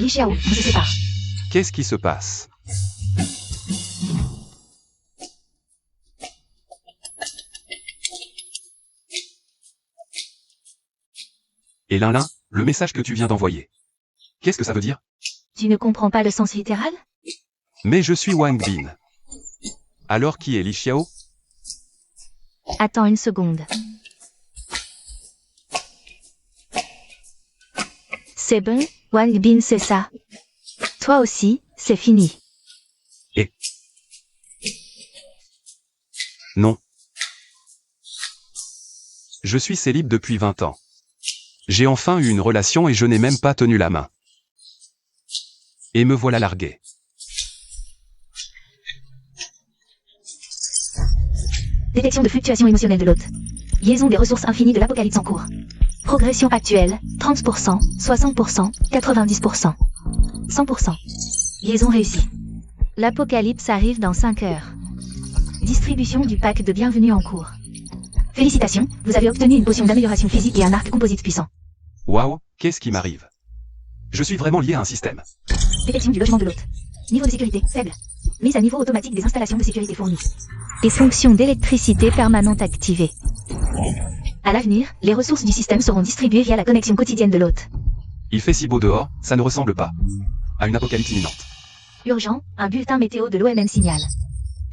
Li Xiao, on se sépare. Qu'est-ce qui se passe? Et Lin, le message que tu viens d'envoyer. Qu'est-ce que ça veut dire? Tu ne comprends pas le sens littéral? Mais je suis Wang Bin. Alors qui est Li Xiao? Attends une seconde. C'est bon, Wang Bin, c'est ça. Toi aussi, c'est fini. Et non. Je suis célib depuis 20 ans. J'ai enfin eu une relation et je n'ai même pas tenu la main. Et me voilà largué. Détection de fluctuations émotionnelles de l'hôte. Liaison des ressources infinies de l'apocalypse en cours. Progression actuelle, 30%, 60%, 90%. 100%. Liaison réussie. L'apocalypse arrive dans 5 heures. Distribution du pack de bienvenue en cours. Félicitations, vous avez obtenu une potion d'amélioration physique et un arc composite puissant. Waouh, qu'est-ce qui m'arrive? Je suis vraiment lié à un système. Détection du logement de l'hôte. Niveau de sécurité, faible. Mise à niveau automatique des installations de sécurité fournies. Et fonctions d'électricité permanente activées. À l'avenir, les ressources du système seront distribuées via la connexion quotidienne de l'hôte. Il fait si beau dehors, ça ne ressemble pas à une apocalypse imminente. Urgent, un bulletin météo de l'OMM signale.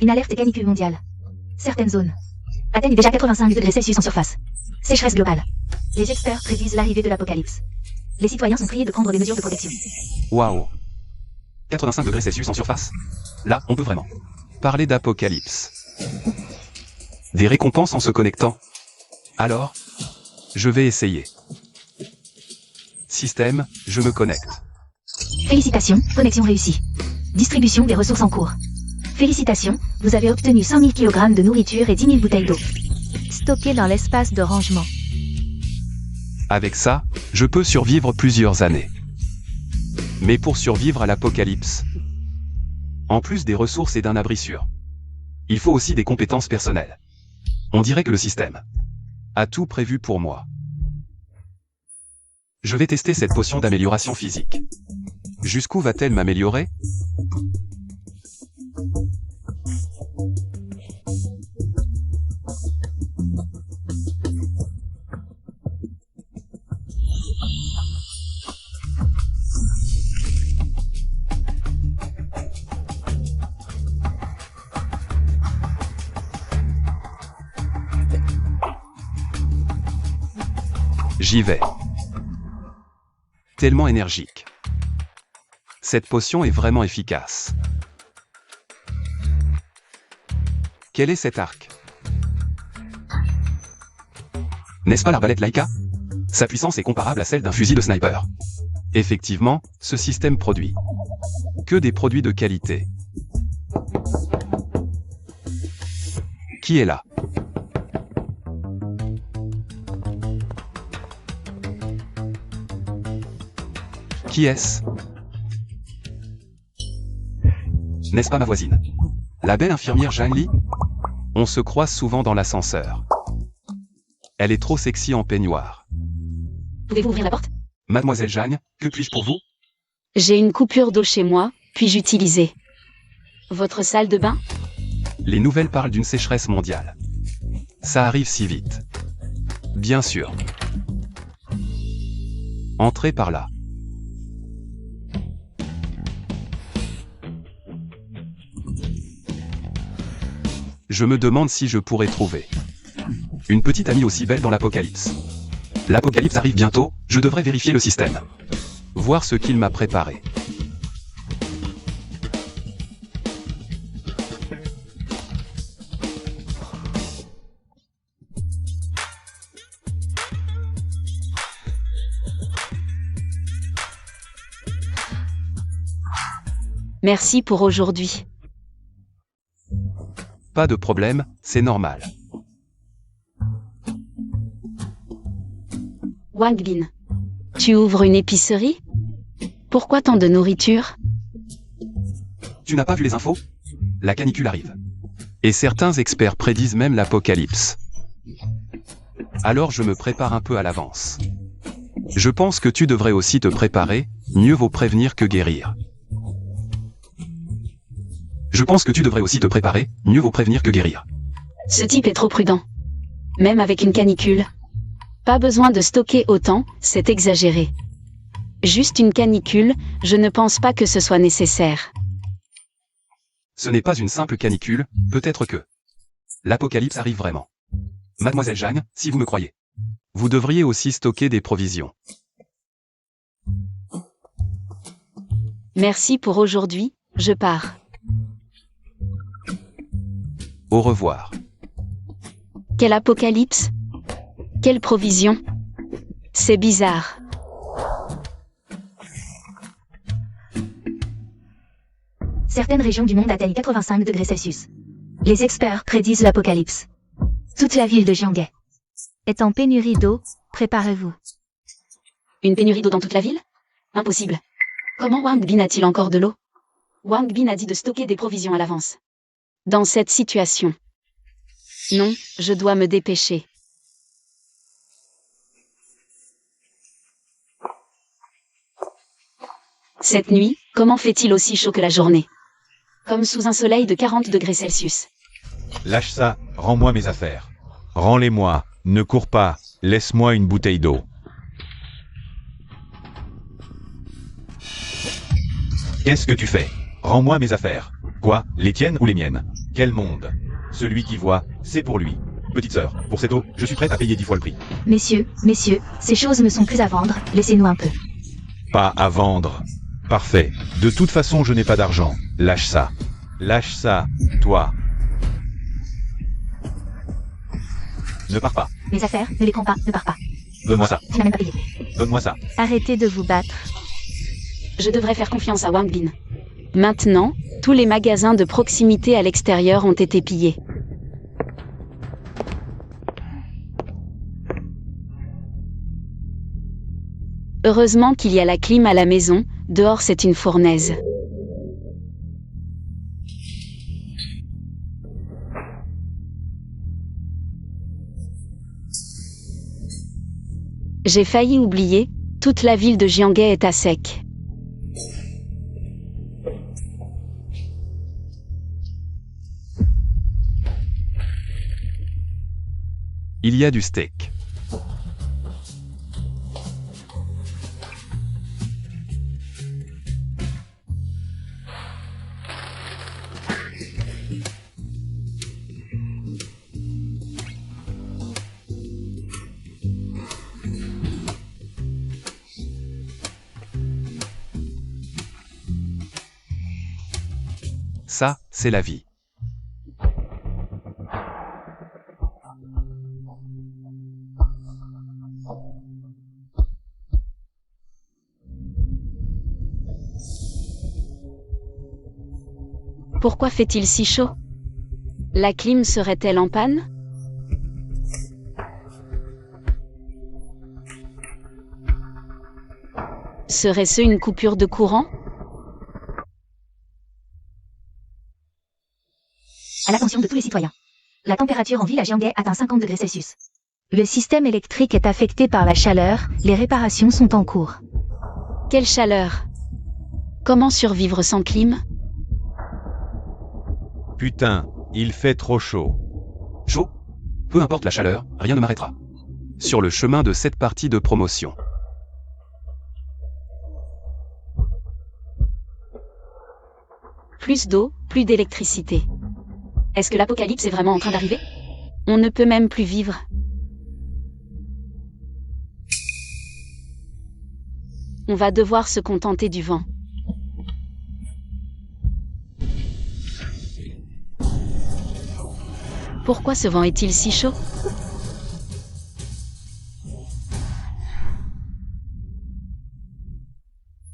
Une alerte canicule mondiale. Certaines zones atteignent déjà 85 degrés Celsius en surface. Sécheresse globale. Les experts prédisent l'arrivée de l'apocalypse. Les citoyens sont priés de prendre des mesures de protection. Waouh. 85 degrés Celsius en surface. Là, on peut vraiment parler d'apocalypse. Des récompenses en se connectant. Alors, je vais essayer. Système, je me connecte. Félicitations, connexion réussie. Distribution des ressources en cours. Félicitations, vous avez obtenu 100 000 kg de nourriture et 10 000 bouteilles d'eau. Stockées dans l'espace de rangement. Avec ça, je peux survivre plusieurs années. Mais pour survivre à l'apocalypse, en plus des ressources et d'un abri sûr, il faut aussi des compétences personnelles. On dirait que le système a tout prévu pour moi. Je vais tester cette potion d'amélioration physique. Jusqu'où va-t-elle m'améliorer? J'y vais. Tellement énergique. Cette potion est vraiment efficace. Quel est cet arc? N'est-ce pas l'arbalète Laika? Sa puissance est comparable à celle d'un fusil de sniper. Effectivement, ce système produit que des produits de qualité. Qui est là? Qui est-ce? N'est-ce pas ma voisine? La belle infirmière Zhang Li? On se croise souvent dans l'ascenseur. Elle est trop sexy en peignoir. Pouvez-vous ouvrir la porte? Mademoiselle Zhang, que puis-je pour vous? J'ai une coupure d'eau chez moi, puis-je utiliser votre salle de bain? Les nouvelles parlent d'une sécheresse mondiale. Ça arrive si vite. Bien sûr. Entrez par là. Je me demande si je pourrais trouver une petite amie aussi belle dans l'apocalypse. L'apocalypse arrive bientôt, je devrais vérifier le système. Voir ce qu'il m'a préparé. Merci pour aujourd'hui. Pas de problème, c'est normal. Wang Bin. Tu ouvres une épicerie? Pourquoi tant de nourriture? Tu n'as pas vu les infos? La canicule arrive. Et certains experts prédisent même l'apocalypse. Alors je me prépare un peu à l'avance. Je pense que tu devrais aussi te préparer, Mieux vaut prévenir que guérir. Je pense que tu devrais aussi te préparer, mieux vaut prévenir que guérir. Ce type est trop prudent. Même avec une canicule. Pas besoin de stocker autant, c'est exagéré. Juste une canicule, je ne pense pas que ce soit nécessaire. Ce n'est pas une simple canicule, peut-être que l'apocalypse arrive vraiment. Mademoiselle Jeanne, si vous me croyez. Vous devriez aussi stocker des provisions. Merci pour aujourd'hui, je pars. Au revoir. Quel apocalypse? Quelle provision? C'est bizarre. Certaines régions du monde atteignent 85 degrés Celsius. Les experts prédisent l'apocalypse. Toute la ville de Jianghe est en pénurie d'eau, préparez-vous. Une pénurie d'eau dans toute la ville? Impossible. Comment Wang Bin a-t-il encore de l'eau? Wang Bin a dit de stocker des provisions à l'avance. Dans cette situation. Non, je dois me dépêcher. Cette nuit, comment fait-il aussi chaud que la journée? Comme sous un soleil de 40 degrés Celsius. Lâche ça, rends-moi mes affaires. Rends-les-moi, ne cours pas, laisse-moi une bouteille d'eau. Qu'est-ce que tu fais? Rends-moi mes affaires. Quoi, les tiennes ou les miennes? Quel monde? Celui qui voit, c'est pour lui. Petite sœur, pour cette eau, je suis prête à payer 10 fois le prix. Messieurs, ces choses ne sont plus à vendre, laissez-nous un peu. Pas à vendre. Parfait. De toute façon, je n'ai pas d'argent. Lâche ça. Lâche ça, toi. Ne pars pas. Mes affaires, ne les prends pas, ne pars pas. Donne-moi ça. Tu n'as même pas payé. Donne-moi ça. Arrêtez de vous battre. Je devrais faire confiance à Wang Bin. Maintenant, tous les magasins de proximité à l'extérieur ont été pillés. Heureusement qu'il y a la clim à la maison, dehors c'est une fournaise. J'ai failli oublier, toute la ville de Jianghe est à sec. Il y a du steak. Ça, c'est la vie. Pourquoi fait-il si chaud? La clim serait-elle en panne? Serait-ce une coupure de courant? À l'attention de tous les citoyens. La température en ville à Jianghe atteint 50 degrés Celsius. Le système électrique est affecté par la chaleur, les réparations sont en cours. Quelle chaleur! Comment survivre sans clim? Putain, il fait trop chaud. Chaud? Peu importe la chaleur, rien ne m'arrêtera. Sur le chemin de cette partie de promotion. Plus d'eau, plus d'électricité. Est-ce que l'apocalypse est vraiment en train d'arriver? On ne peut même plus vivre. On va devoir se contenter du vent. Pourquoi ce vent est-il si chaud?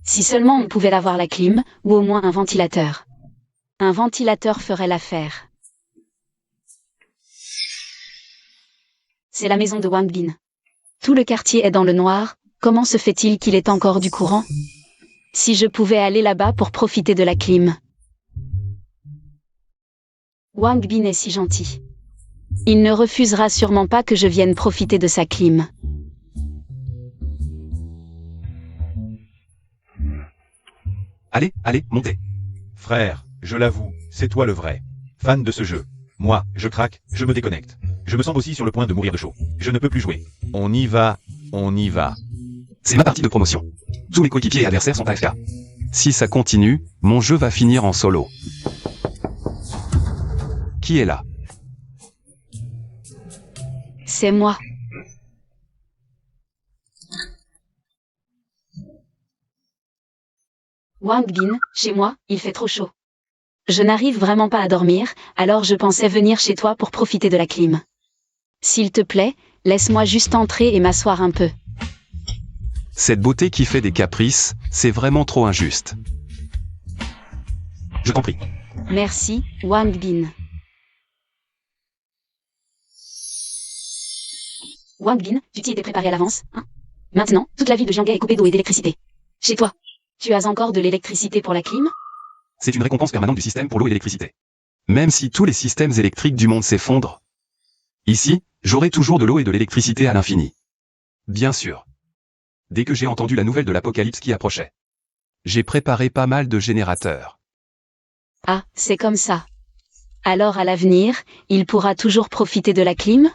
Si seulement on pouvait avoir la clim, ou au moins un ventilateur. Un ventilateur ferait l'affaire. C'est la maison de Wang Bin. Tout le quartier est dans le noir, comment se fait-il qu'il ait encore du courant? Si je pouvais aller là-bas pour profiter de la clim. Wang Bin est si gentil. Il ne refusera sûrement pas que je vienne profiter de sa clim. Allez, allez, montez. Frère, je l'avoue, c'est toi le vrai. Fan de ce jeu. Moi, je craque, je me déconnecte. Je me sens aussi sur le point de mourir de chaud. Je ne peux plus jouer. On y va, on y va. C'est ma partie de promotion. Tous mes coéquipiers et adversaires sont AFK. Si ça continue, mon jeu va finir en solo. Qui est là? C'est moi. Wang Bin, chez moi, il fait trop chaud. Je n'arrive vraiment pas à dormir, alors je pensais venir chez toi pour profiter de la clim. S'il te plaît, laisse-moi juste entrer et m'asseoir un peu. Cette beauté qui fait des caprices, c'est vraiment trop injuste. Je t'en prie. Merci, Wang Bin. Wang Bin, tu t'y étais préparé à l'avance, hein? Maintenant, toute la ville de Jianghe est coupée d'eau et d'électricité. Chez toi, tu as encore de l'électricité pour la clim? C'est une récompense permanente du système pour l'eau et l'électricité. Même si tous les systèmes électriques du monde s'effondrent, ici, j'aurai toujours de l'eau et de l'électricité à l'infini. Bien sûr. Dès que j'ai entendu la nouvelle de l'apocalypse qui approchait, j'ai préparé pas mal de générateurs. Ah, c'est comme ça. Alors à l'avenir, il pourra toujours profiter de la clim?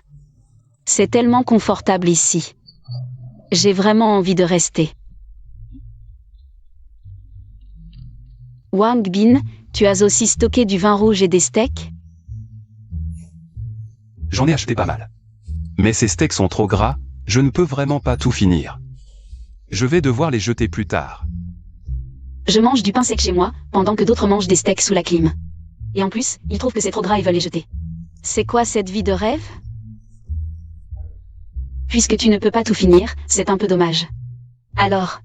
C'est tellement confortable ici. J'ai vraiment envie de rester. Wang Bin, tu as aussi stocké du vin rouge et des steaks? J'en ai acheté pas mal. Mais ces steaks sont trop gras, je ne peux vraiment pas tout finir. Je vais devoir les jeter plus tard. Je mange du pain sec chez moi, pendant que d'autres mangent des steaks sous la clim. Et en plus, ils trouvent que c'est trop gras et veulent les jeter. C'est quoi cette vie de rêve? Puisque tu ne peux pas tout finir, c'est un peu dommage. Alors,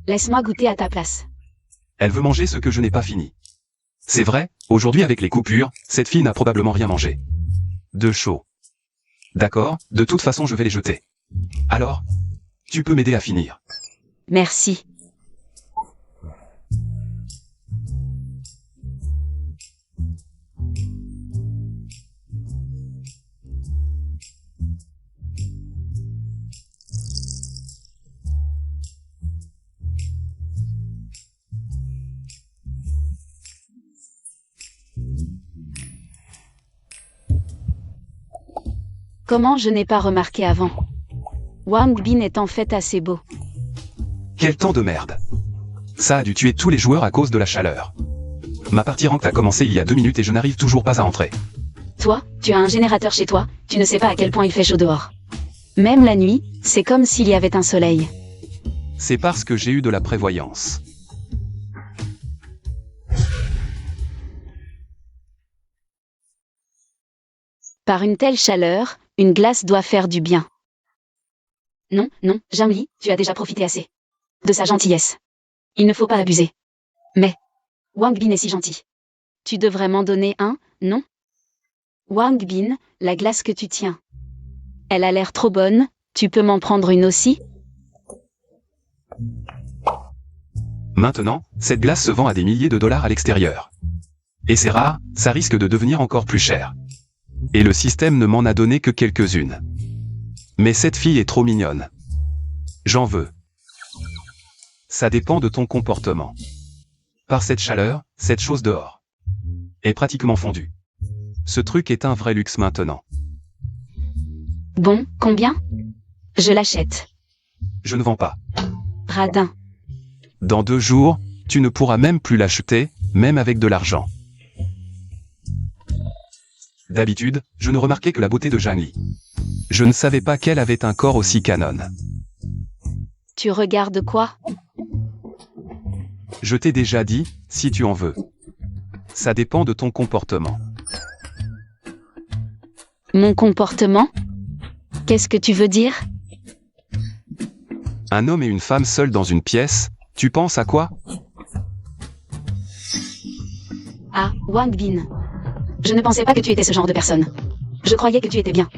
laisse-moi goûter à ta place. Elle veut manger ce que je n'ai pas fini. C'est vrai, aujourd'hui avec les coupures, cette fille n'a probablement rien mangé. De chaud. D'accord, de toute façon je vais les jeter. Alors, tu peux m'aider à finir. Merci. Comment je n'ai pas remarqué avant? Wang Bin est en fait assez beau. Quel temps de merde. Ça a dû tuer tous les joueurs à cause de la chaleur. Ma partie ranked a commencé il y a 2 minutes et je n'arrive toujours pas à entrer. Toi, tu as un générateur chez toi, tu ne sais pas à quel point il fait chaud dehors. Même la nuit, c'est comme s'il y avait un soleil. C'est parce que j'ai eu de la prévoyance. Par une telle chaleur, une glace doit faire du bien. Non, non, Zhangli, tu as déjà profité assez de sa gentillesse. Il ne faut pas abuser. Mais, Wang Bin est si gentil. Tu devrais m'en donner un, non? Wang Bin, la glace que tu tiens. Elle a l'air trop bonne, tu peux m'en prendre une aussi? Maintenant, cette glace se vend à des milliers de dollars à l'extérieur. Et c'est rare, ça risque de devenir encore plus cher. Et le système ne m'en a donné que quelques-unes. Mais cette fille est trop mignonne. J'en veux. Ça dépend de ton comportement. Par cette chaleur, cette chose dehors est pratiquement fondue. Ce truc est un vrai luxe maintenant. Bon, combien? Je l'achète. Je ne vends pas. Radin. Dans 2 jours, tu ne pourras même plus l'acheter, même avec de l'argent. D'habitude, je ne remarquais que la beauté de Zhangli. Je ne savais pas qu'elle avait un corps aussi canon. Tu regardes quoi? Je t'ai déjà dit, si tu en veux. Ça dépend de ton comportement. Mon comportement? Qu'est-ce que tu veux dire? Un homme et une femme seuls dans une pièce, tu penses à quoi? Ah, Wang Bin. Je ne pensais pas que tu étais ce genre de personne. Je croyais que tu étais bien.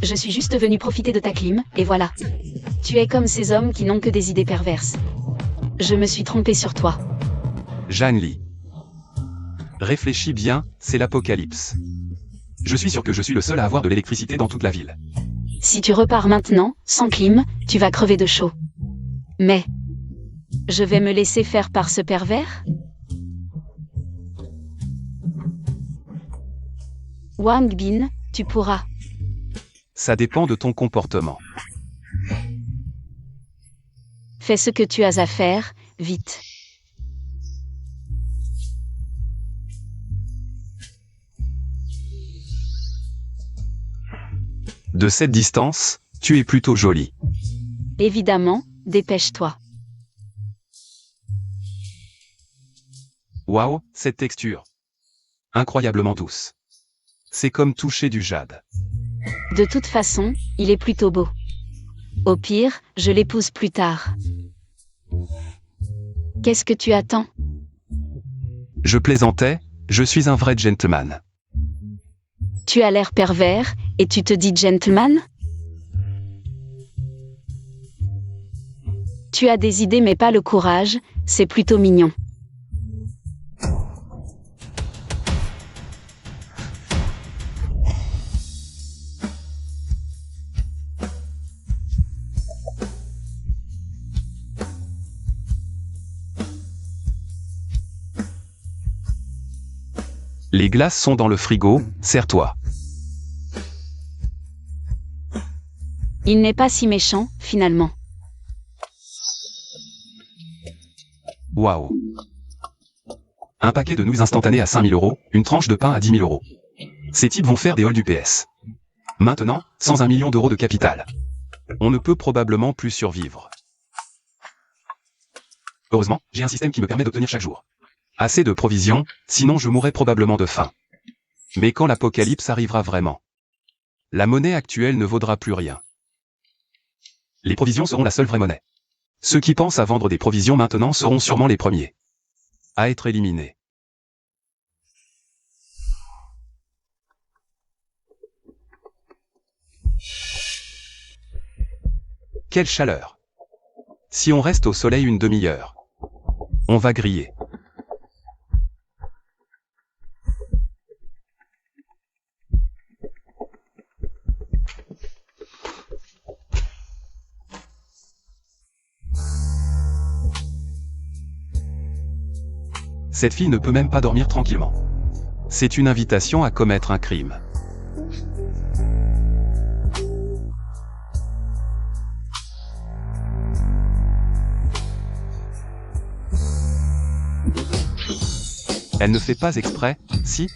Je suis juste venu profiter de ta clim, et voilà. Tu es comme ces hommes qui n'ont que des idées perverses. Je me suis trompé sur toi. Zhangli. Réfléchis bien, c'est l'apocalypse. Je suis sûr que je suis le seul à avoir de l'électricité dans toute la ville. Si tu repars maintenant, sans clim, tu vas crever de chaud. Mais, Je vais me laisser faire par ce pervers? Wang Bin, tu pourras. Ça dépend de ton comportement. Fais ce que tu as à faire, vite. De cette distance, tu es plutôt jolie. Évidemment, dépêche-toi. Waouh, cette texture. Incroyablement douce. C'est comme toucher du jade. De toute façon, il est plutôt beau. Au pire, je l'épouse plus tard. Qu'est-ce que tu attends? Je plaisantais, je suis un vrai gentleman. Tu as l'air pervers, et tu te dis gentleman? Tu as des idées mais pas le courage, c'est plutôt mignon. Les glaces sont dans le frigo, serre-toi. Il n'est pas si méchant, finalement. Waouh. Un paquet de nouilles instantanées à 5000 €, une tranche de pain à 10 000 €. Ces types vont faire des halls du PS. Maintenant, sans 1 million d'euros de capital. On ne peut probablement plus survivre. Heureusement, j'ai un système qui me permet d'obtenir chaque jour assez de provisions, sinon je mourrais probablement de faim. Mais quand l'apocalypse arrivera vraiment, la monnaie actuelle ne vaudra plus rien. Les provisions seront la seule vraie monnaie. Ceux qui pensent à vendre des provisions maintenant seront sûrement les premiers à être éliminés. Quelle chaleur! Si on reste au soleil une demi-heure, on va griller. Cette fille ne peut même pas dormir tranquillement. C'est une invitation à commettre un crime. Elle ne fait pas exprès, si?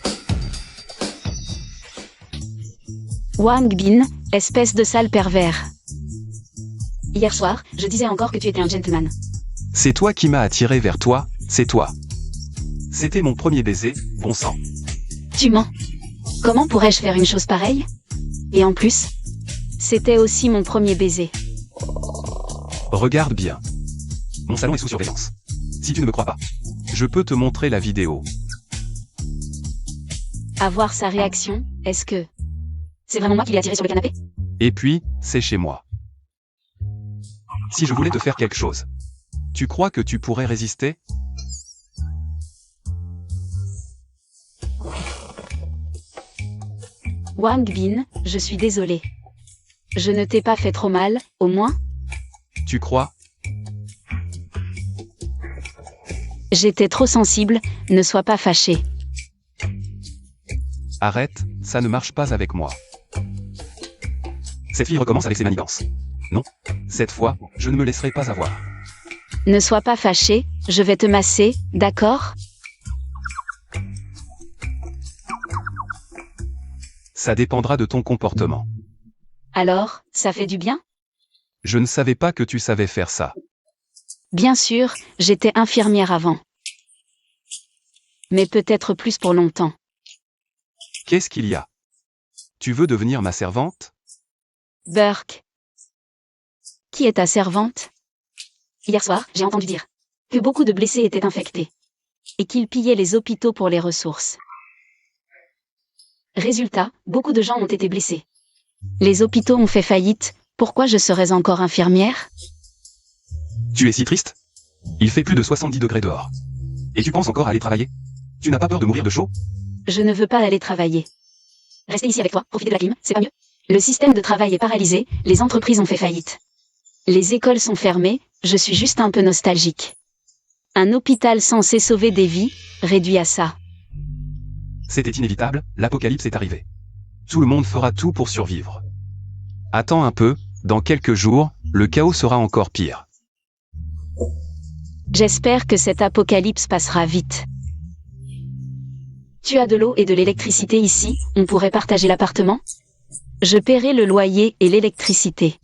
Wang Bin, espèce de sale pervers. Hier soir, je disais encore que tu étais un gentleman. C'est toi qui m'as attiré vers toi, c'est toi. C'était mon premier baiser, bon sang. Tu mens. Comment pourrais-je faire une chose pareille? Et en plus, c'était aussi mon premier baiser. Regarde bien. Mon salon est sous surveillance. Si tu ne me crois pas, je peux te montrer la vidéo. À voir sa réaction, est-ce que... C'est vraiment moi qui l'ai attiré sur le canapé? Et puis, c'est chez moi. Si je voulais te faire quelque chose, tu crois que tu pourrais résister? Wang Bin, je suis désolé. Je ne t'ai pas fait trop mal, au moins? Tu crois? J'étais trop sensible, ne sois pas fâché. Arrête, ça ne marche pas avec moi. Cette fille recommence avec ses manigances. Non, cette fois, je ne me laisserai pas avoir. Ne sois pas fâché, je vais te masser, d'accord? Ça dépendra de ton comportement. Alors, ça fait du bien? Je ne savais pas que tu savais faire ça. Bien sûr, j'étais infirmière avant. Mais peut-être plus pour longtemps. Qu'est-ce qu'il y a? Tu veux devenir ma servante? Burke. Qui est ta servante? Hier soir, j'ai entendu dire que beaucoup de blessés étaient infectés. Et qu'ils pillaient les hôpitaux pour les ressources. Résultat, beaucoup de gens ont été blessés. Les hôpitaux ont fait faillite, pourquoi je serais encore infirmière? Tu es si triste? Il fait plus de 70 degrés dehors. Et tu penses encore à aller travailler? Tu n'as pas peur de mourir de chaud? Je ne veux pas aller travailler. Rester ici avec toi, profiter de la clim, c'est pas mieux. Le système de travail est paralysé, les entreprises ont fait faillite. Les écoles sont fermées, je suis juste un peu nostalgique. Un hôpital censé sauver des vies, réduit à ça. C'était inévitable, l'apocalypse est arrivé. Tout le monde fera tout pour survivre. Attends un peu, dans quelques jours, le chaos sera encore pire. J'espère que cet apocalypse passera vite. Tu as de l'eau et de l'électricité ici, on pourrait partager l'appartement? Je paierai le loyer et l'électricité.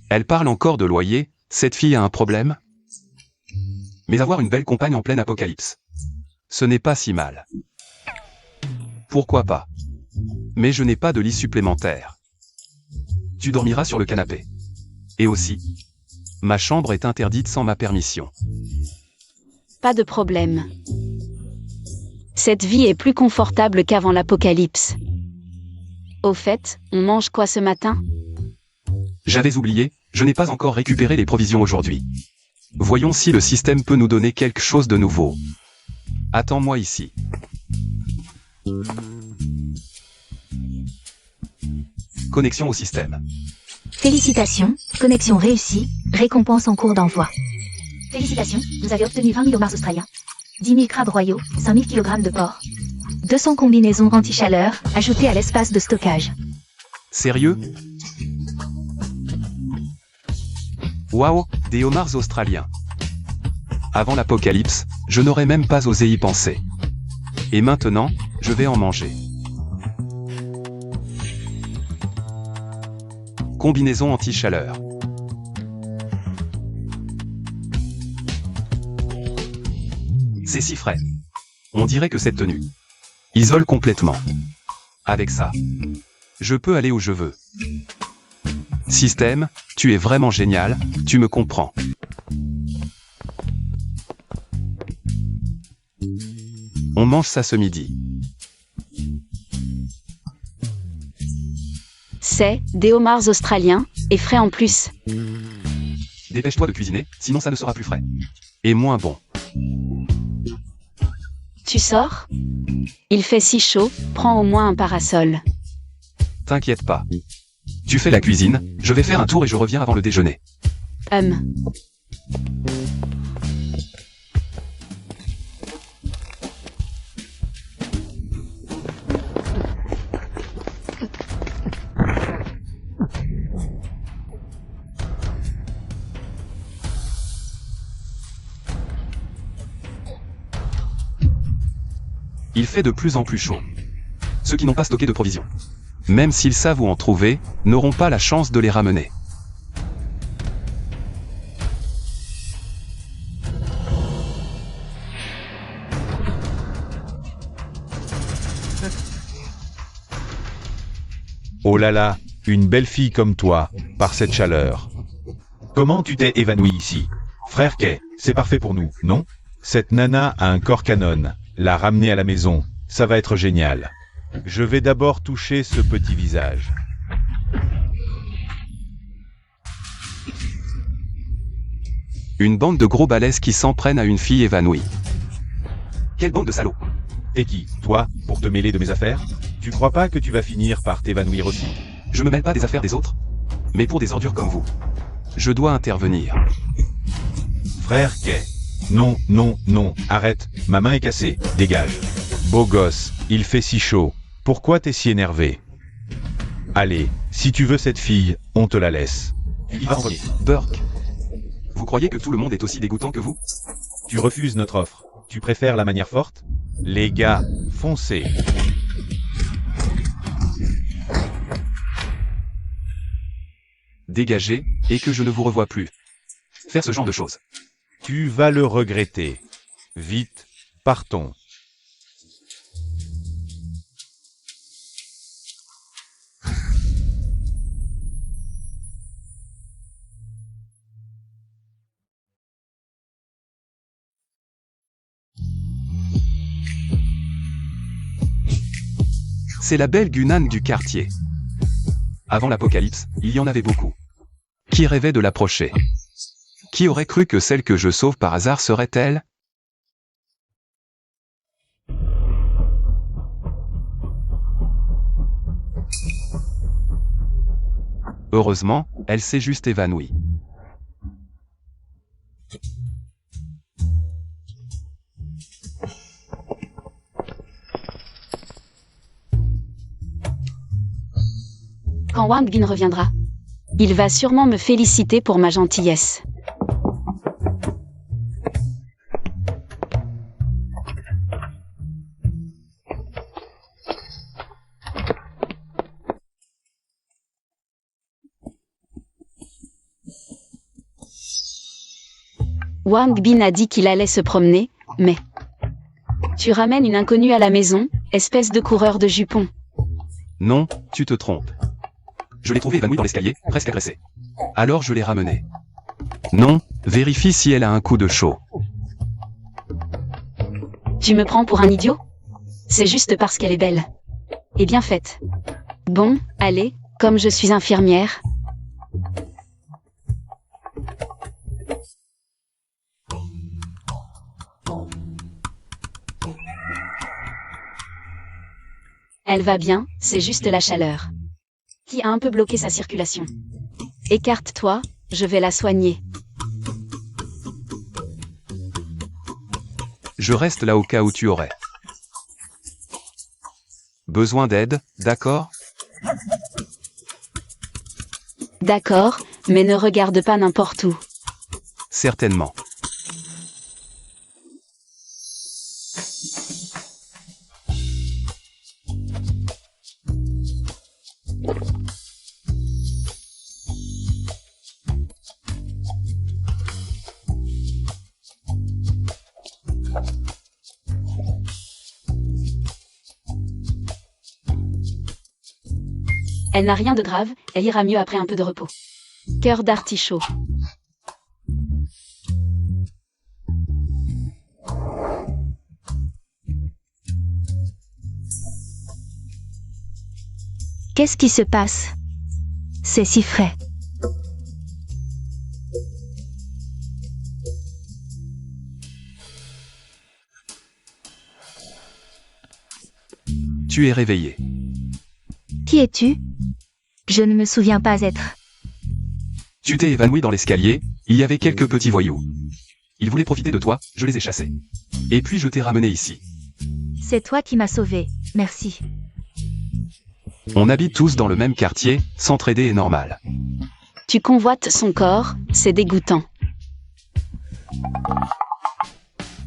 Elle parle encore de loyer, cette fille a un problème? Mais avoir une belle compagne en pleine apocalypse, ce n'est pas si mal. Pourquoi pas? Mais je n'ai pas de lit supplémentaire. Tu dormiras sur le canapé. Et aussi, ma chambre est interdite sans ma permission. Pas de problème. Cette vie est plus confortable qu'avant l'apocalypse. Au fait, on mange quoi ce matin? J'avais oublié, je n'ai pas encore récupéré les provisions aujourd'hui. Voyons si le système peut nous donner quelque chose de nouveau. Attends-moi ici. Connexion au système. Félicitations, connexion réussie, récompense en cours d'envoi. Félicitations, vous avez obtenu 20 000 homards australiens. 10 000 crabes royaux, 5 000 kg de porc. 200 combinaisons anti-chaleur, ajoutées à l'espace de stockage. Sérieux? Waouh, des homards australiens. Avant l'apocalypse, je n'aurais même pas osé y penser. Et maintenant, je vais en manger. Combinaison anti-chaleur. C'est si frais. On dirait que cette tenue isole complètement. Avec ça, je peux aller où je veux. Système, tu es vraiment génial, tu me comprends. On mange ça ce midi. C'est des homards australiens, et frais en plus. Dépêche-toi de cuisiner, sinon ça ne sera plus frais. Et moins bon. Tu sors? Il fait si chaud, prends au moins un parasol. T'inquiète pas. Tu fais la cuisine, je vais faire un tour et je reviens avant le déjeuner. Il fait de plus en plus chaud. Ceux qui n'ont pas stocké de provisions, même s'ils savent où en trouver, n'auront pas la chance de les ramener. Oh là là, une belle fille comme toi, par cette chaleur. Comment tu t'es évanoui ici? Frère Kay, c'est parfait pour nous, non? Cette nana a un corps canon, la ramener à la maison, ça va être génial. Je vais d'abord toucher ce petit visage. Une bande de gros balèzes qui s'en prennent à une fille évanouie. Quelle bande de salauds! T'es qui, toi, pour te mêler de mes affaires? Tu crois pas que tu vas finir par t'évanouir aussi? Je me mêle pas des affaires des autres. Mais pour des ordures comme vous, je dois intervenir. Frère Kay. Non, non, non, arrête, ma main est cassée, dégage. Beau gosse, il fait si chaud. Pourquoi t'es si énervé? Allez, si tu veux cette fille, on te la laisse. Il va en premier. Burke. Vous croyez que tout le monde est aussi dégoûtant que vous? Tu refuses notre offre. Tu préfères la manière forte? Les gars, foncez. Dégagez, et que je ne vous revoie plus. Faire ce genre de choses. Tu vas le regretter. Vite, partons. C'est la belle Gunane du quartier. Avant l'apocalypse, il y en avait beaucoup. Qui rêvait de l'approcher? Qui aurait cru que celle que je sauve par hasard serait elle? Heureusement, elle s'est juste évanouie. quand Wang Bin reviendra. Il va sûrement me féliciter pour ma gentillesse. Wang Bin a dit qu'il allait se promener, mais... Tu ramènes une inconnue à la maison, espèce de coureur de jupons. Non, tu te trompes. Je l'ai trouvée évanouie dans l'escalier, presque agressée. Alors je l'ai ramenée. Non, vérifie si elle a un coup de chaud. Tu me prends pour un idiot? C'est juste parce qu'elle est belle. Et bien faite. Bon, allez, comme je suis infirmière... Elle va bien, c'est juste la chaleur qui a un peu bloqué sa circulation. Écarte-toi, je vais la soigner. Je reste là au cas où tu aurais besoin d'aide, d'accord? D'accord, mais ne regarde pas n'importe où. Certainement. Elle n'a rien de grave, elle ira mieux après un peu de repos. Cœur d'artichaut. Qu'est-ce qui se passe? C'est si frais. Tu es réveillé. Qui es-tu? Je ne me souviens pas être. Tu t'es évanoui dans l'escalier, il y avait quelques petits voyous. Ils voulaient profiter de toi, je les ai chassés. Et puis je t'ai ramené ici. C'est toi qui m'as sauvé, merci. On habite tous dans le même quartier, s'entraider est normal. Tu convoites son corps, c'est dégoûtant.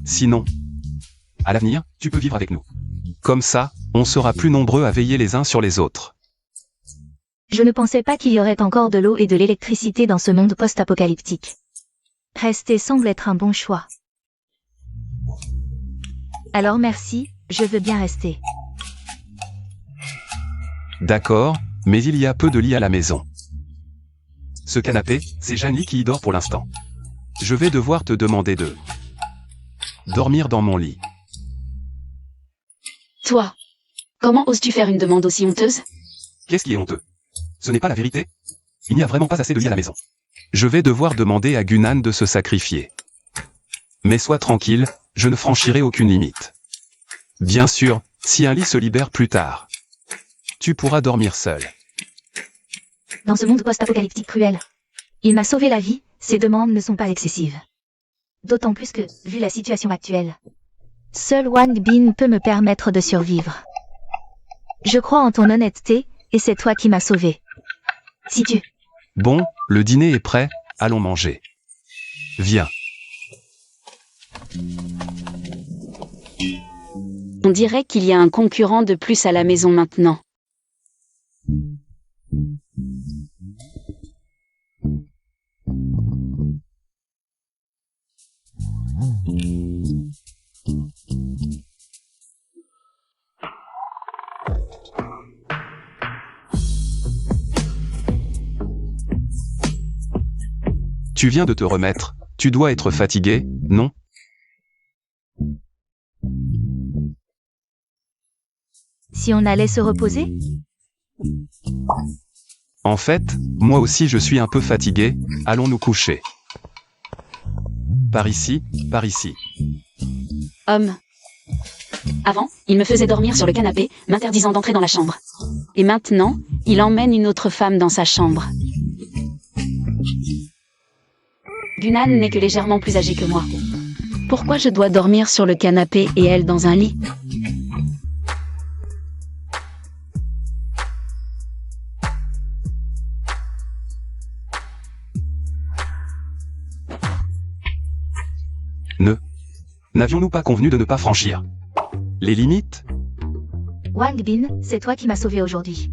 Sinon, à l'avenir, tu peux vivre avec nous. Comme ça, on sera plus nombreux à veiller les uns sur les autres. Je ne pensais pas qu'il y aurait encore de l'eau et de l'électricité dans ce monde post-apocalyptique. Rester semble être un bon choix. Alors merci, je veux bien rester. D'accord, mais il y a peu de lits à la maison. Ce canapé, c'est Janie qui y dort pour l'instant. Je vais devoir te demander de dormir dans mon lit. Toi, comment oses-tu faire une demande aussi honteuse? Qu'est-ce qui est honteux? Ce n'est pas la vérité. Il n'y a vraiment pas assez de lits à la maison. Je vais devoir demander à Gunan de se sacrifier. Mais sois tranquille, je ne franchirai aucune limite. Bien sûr, si un lit se libère plus tard, tu pourras dormir seul. Dans ce monde post-apocalyptique cruel, il m'a sauvé la vie, ces demandes ne sont pas excessives. D'autant plus que, vu la situation actuelle, seul Wang Bin peut me permettre de survivre. Je crois en ton honnêteté, et c'est toi qui m'as sauvé. Si tu... Bon, le dîner est prêt, allons manger. Viens. On dirait qu'il y a un concurrent de plus à la maison maintenant. Tu viens de te remettre, tu dois être fatigué, non? Si on allait se reposer? En fait, moi aussi je suis un peu fatigué, allons nous coucher. Par ici, par ici. Homme. Avant, il me faisait dormir sur le canapé, m'interdisant d'entrer dans la chambre. Et maintenant, il emmène une autre femme dans sa chambre. Gunan n'est que légèrement plus âgée que moi. Pourquoi je dois dormir sur le canapé et elle dans un lit? N'avions-nous pas convenu de ne pas franchir les limites? Wang Bin, c'est toi qui m'as sauvé aujourd'hui.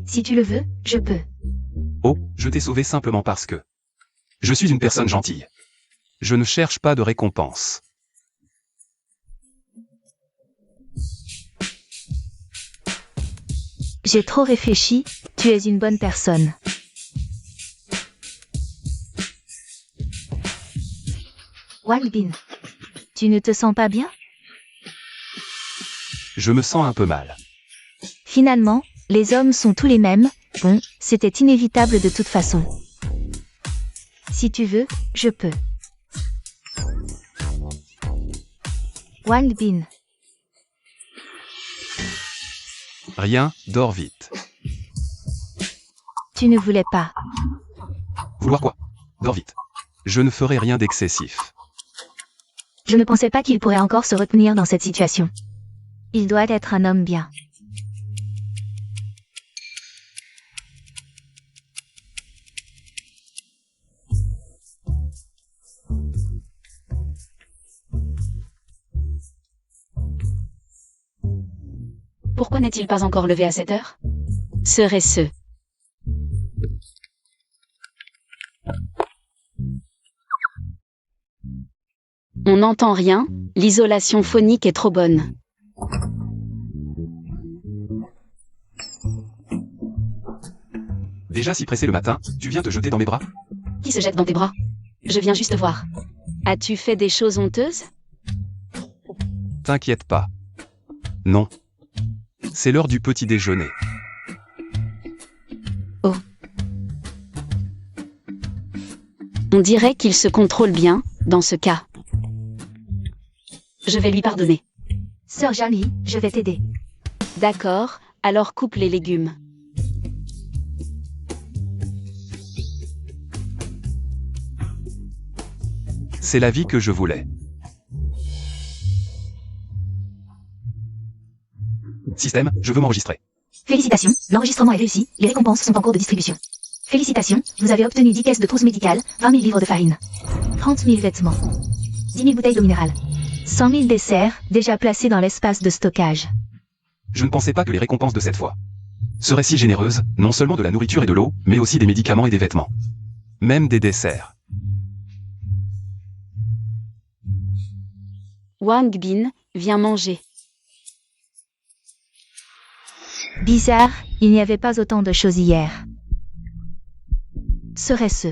Si tu le veux, je peux. Oh, je t'ai sauvé simplement parce que je suis une personne gentille. Je ne cherche pas de récompense. J'ai trop réfléchi, tu es une bonne personne. Wang Bin, tu ne te sens pas bien? Je me sens un peu mal. Finalement, les hommes sont tous les mêmes, bon, c'était inévitable de toute façon. Si tu veux, je peux. Wang Bin, Rien, dors vite. tu ne voulais pas. Vouloir quoi? Dors vite. Je ne ferai rien d'excessif. Je ne pensais pas qu'il pourrait encore se retenir dans cette situation. Il doit être un homme bien. Pourquoi n'est-il pas encore levé à cette heure? Serait-ce On n'entend rien, l'isolation phonique est trop bonne. Déjà si pressé le matin, tu viens te jeter dans mes bras? Qui se jette dans tes bras? Je viens juste voir. As-tu fait des choses honteuses? T'inquiète pas. Non. C'est l'heure du petit déjeuner. On dirait qu'il se contrôle bien, dans ce cas. Je vais lui pardonner. Sœur Jali, je vais t'aider. D'accord, alors coupe les légumes. C'est la vie que je voulais. Système, je veux m'enregistrer. Félicitations, l'enregistrement est réussi, les récompenses sont en cours de distribution. Félicitations, vous avez obtenu 10 caisses de trousses médicales, 20 000 livres de farine, 30 000 vêtements, 10 000 bouteilles d'eau minérale, 100 000 desserts, déjà placés dans l'espace de stockage. Je ne pensais pas que les récompenses de cette fois seraient si généreuses, non seulement de la nourriture et de l'eau, mais aussi des médicaments et des vêtements. Même des desserts. Wang Bin, viens manger. Bizarre, il n'y avait pas autant de choses hier. Serait-ce?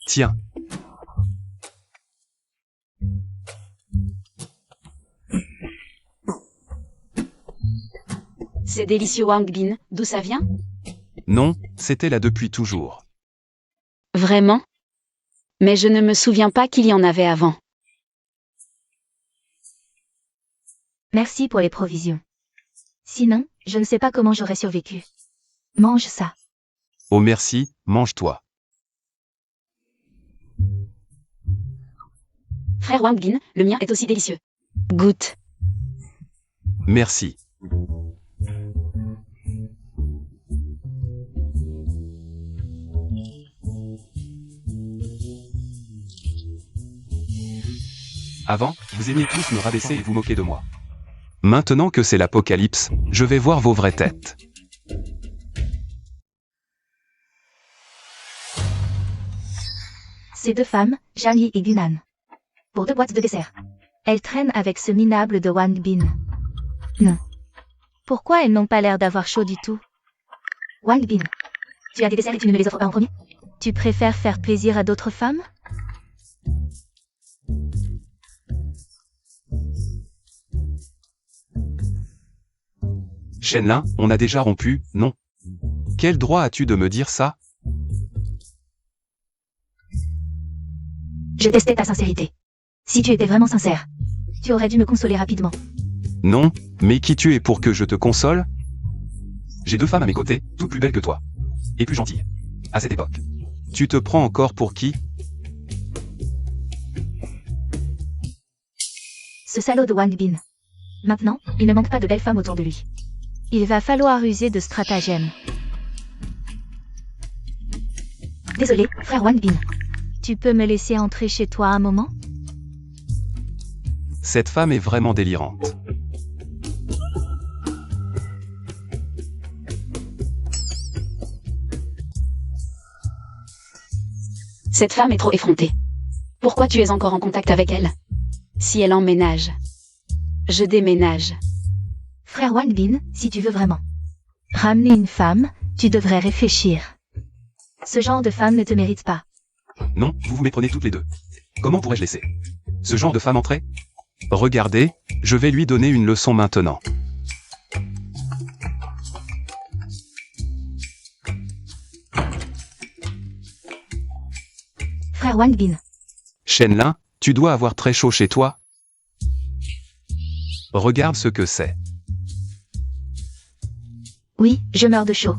Tiens. C'est délicieux Wang Bin, d'où ça vient? Non, c'était là depuis toujours. Vraiment? Mais je ne me souviens pas qu'il y en avait avant. Merci pour les provisions. Sinon, je ne sais pas comment j'aurais survécu. Mange ça. Oh merci, mange-toi. Frère Wang Bin, le mien est aussi délicieux. Goûte. Merci. Avant, vous aimiez tous me rabaisser et vous moquer de moi. Maintenant que c'est l'apocalypse, je vais voir vos vraies têtes. Ces deux femmes, Jali et Gunan. Pour 2 boîtes de dessert. Elles traînent avec ce minable de Wang Bin. Non. Pourquoi elles n'ont pas l'air d'avoir chaud du tout? Wang Bin. Tu as des desserts et tu ne me les offres pas en premier? Tu préfères faire plaisir à d'autres femmes? Shenlin, on a déjà rompu, non? Quel droit as-tu de me dire ça? Je testais ta sincérité. Si tu étais vraiment sincère, tu aurais dû me consoler rapidement. Non, mais qui tu es pour que je te console? J'ai 2 femmes à mes côtés, toutes plus belles que toi. Et plus gentilles. À cette époque. Tu te prends encore pour qui? Ce salaud de Wang Bin. Maintenant, il ne manque pas de belles femmes autour de lui. Il va falloir user de stratagèmes. Désolé, frère Wang Bin. Tu peux me laisser entrer chez toi un moment? Cette femme est vraiment délirante. Cette femme est trop effrontée. Pourquoi tu es encore en contact avec elle? Si elle emménage. Je déménage. Frère Wang Bin, si tu veux vraiment ramener une femme, tu devrais réfléchir. Ce genre de femme ne te mérite pas. Non, vous vous méprenez toutes les deux. Comment pourrais-je laisser ce genre de femme entrer? Regardez, je vais lui donner une leçon maintenant. Frère Wang Bin. Shenlin, tu dois avoir très chaud chez toi. Regarde ce que c'est. Oui, je meurs de chaud.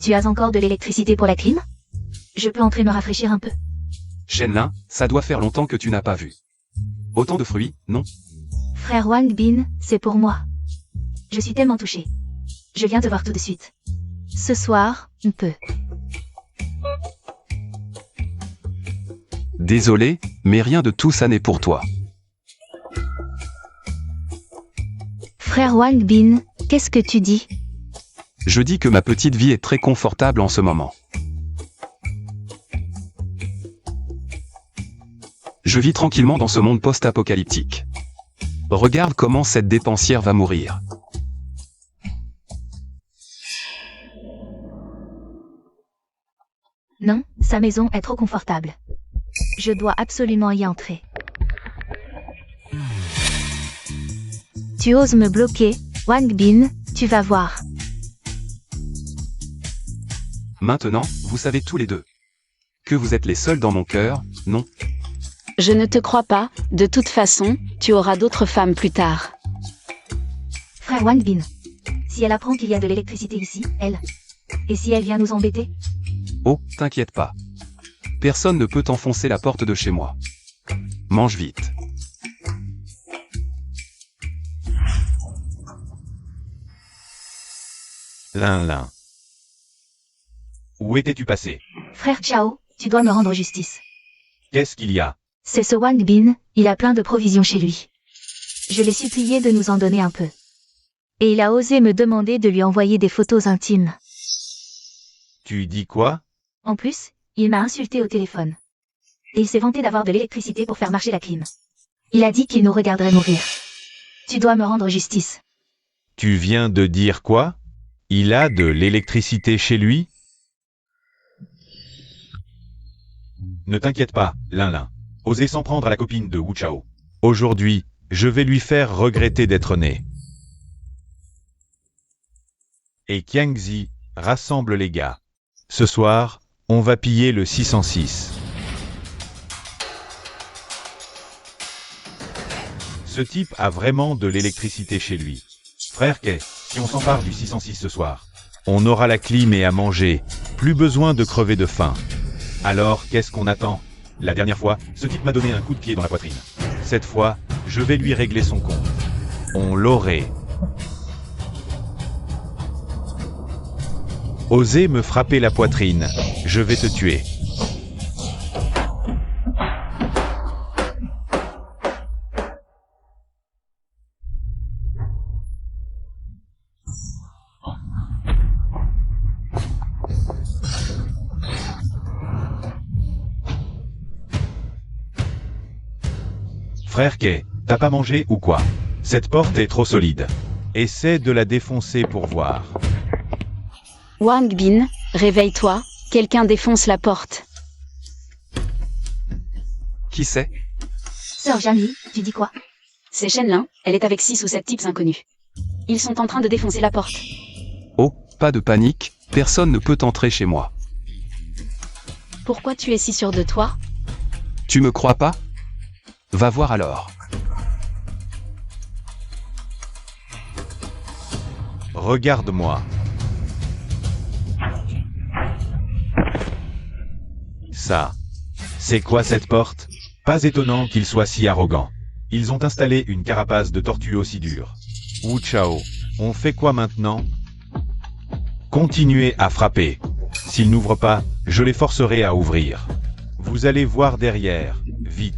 Tu as encore de l'électricité pour la clim? Je peux entrer me rafraîchir un peu. Shenlin, ça doit faire longtemps que tu n'as pas vu autant de fruits, non? Frère Wang Bin, c'est pour moi. Je suis tellement touchée. Je viens te voir tout de suite. Ce soir, on peut. Désolé, mais rien de tout ça n'est pour toi. Frère Wang Bin, qu'est-ce que tu dis? Je dis que ma petite vie est très confortable en ce moment. Je vis tranquillement dans ce monde post-apocalyptique. Regarde comment cette dépensière va mourir. Non, sa maison est trop confortable. Je dois absolument y entrer. Tu oses me bloquer, Wang Bin, tu vas voir. Maintenant, vous savez tous les deux que vous êtes les seuls dans mon cœur, non? Je ne te crois pas, de toute façon, tu auras d'autres femmes plus tard. Frère Wang Bin. Si elle apprend qu'il y a de l'électricité ici, elle. Et si elle vient nous embêter? Oh, t'inquiète pas. Personne ne peut enfoncer la porte de chez moi. Mange vite. Lin. Où étais-tu passé? Frère Chao, tu dois me rendre justice. Qu'est-ce qu'il y a? C'est ce Wang Bin, il a plein de provisions chez lui. Je l'ai supplié de nous en donner un peu. Et il a osé me demander de lui envoyer des photos intimes. Tu dis quoi? En plus, il m'a insulté au téléphone. Et il s'est vanté d'avoir de l'électricité pour faire marcher la clim. Il a dit qu'il nous regarderait mourir. Tu dois me rendre justice. Tu viens de dire quoi? Il a de l'électricité chez lui? Ne t'inquiète pas, Lin. Osez s'en prendre à la copine de Wu Chao. Aujourd'hui, je vais lui faire regretter d'être né. Et Qiangzi, rassemble les gars. Ce soir, on va piller le 606. Ce type a vraiment de l'électricité chez lui. Frère Kay, si on s'empare du 606 ce soir, on aura la clim et à manger, plus besoin de crever de faim. Alors, qu'est-ce qu'on attend? La dernière fois, ce type m'a donné un coup de pied dans la poitrine. Cette fois, je vais lui régler son compte. On l'aurait. Osez me frapper la poitrine, je vais te tuer. Frère Kay, t'as pas mangé ou quoi? Cette porte est trop solide. Essaie de la défoncer pour voir. Wang Bin, réveille-toi, quelqu'un défonce la porte. Qui c'est? Sœur Janli, tu dis quoi? C'est Shenlin, elle est avec 6 ou 7 types inconnus. Ils sont en train de défoncer la porte. Oh, pas de panique, personne ne peut entrer chez moi. Pourquoi tu es si sûr de toi? Tu me crois pas? Va voir alors. Regarde-moi. Ça. C'est quoi cette porte? Pas étonnant qu'ils soient si arrogants. Ils ont installé une carapace de tortue aussi dure. Wu Chao, on fait quoi maintenant? Continuez à frapper. S'ils n'ouvrent pas, je les forcerai à ouvrir. Vous allez voir derrière, vite.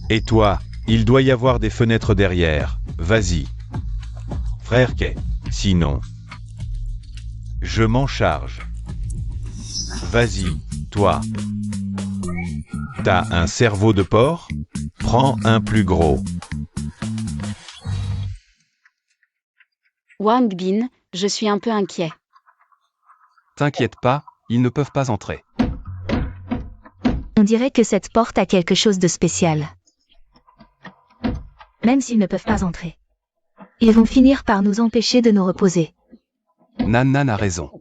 Et toi, il doit y avoir des fenêtres derrière, vas-y. Frère Kay, sinon... Je m'en charge. Vas-y, toi. T'as un cerveau de porc? Prends un plus gros. Wang Bin, je suis un peu inquiet. T'inquiète pas, ils ne peuvent pas entrer. On dirait que cette porte a quelque chose de spécial. Même s'ils ne peuvent pas entrer. Ils vont finir par nous empêcher de nous reposer. Nan Nan a raison.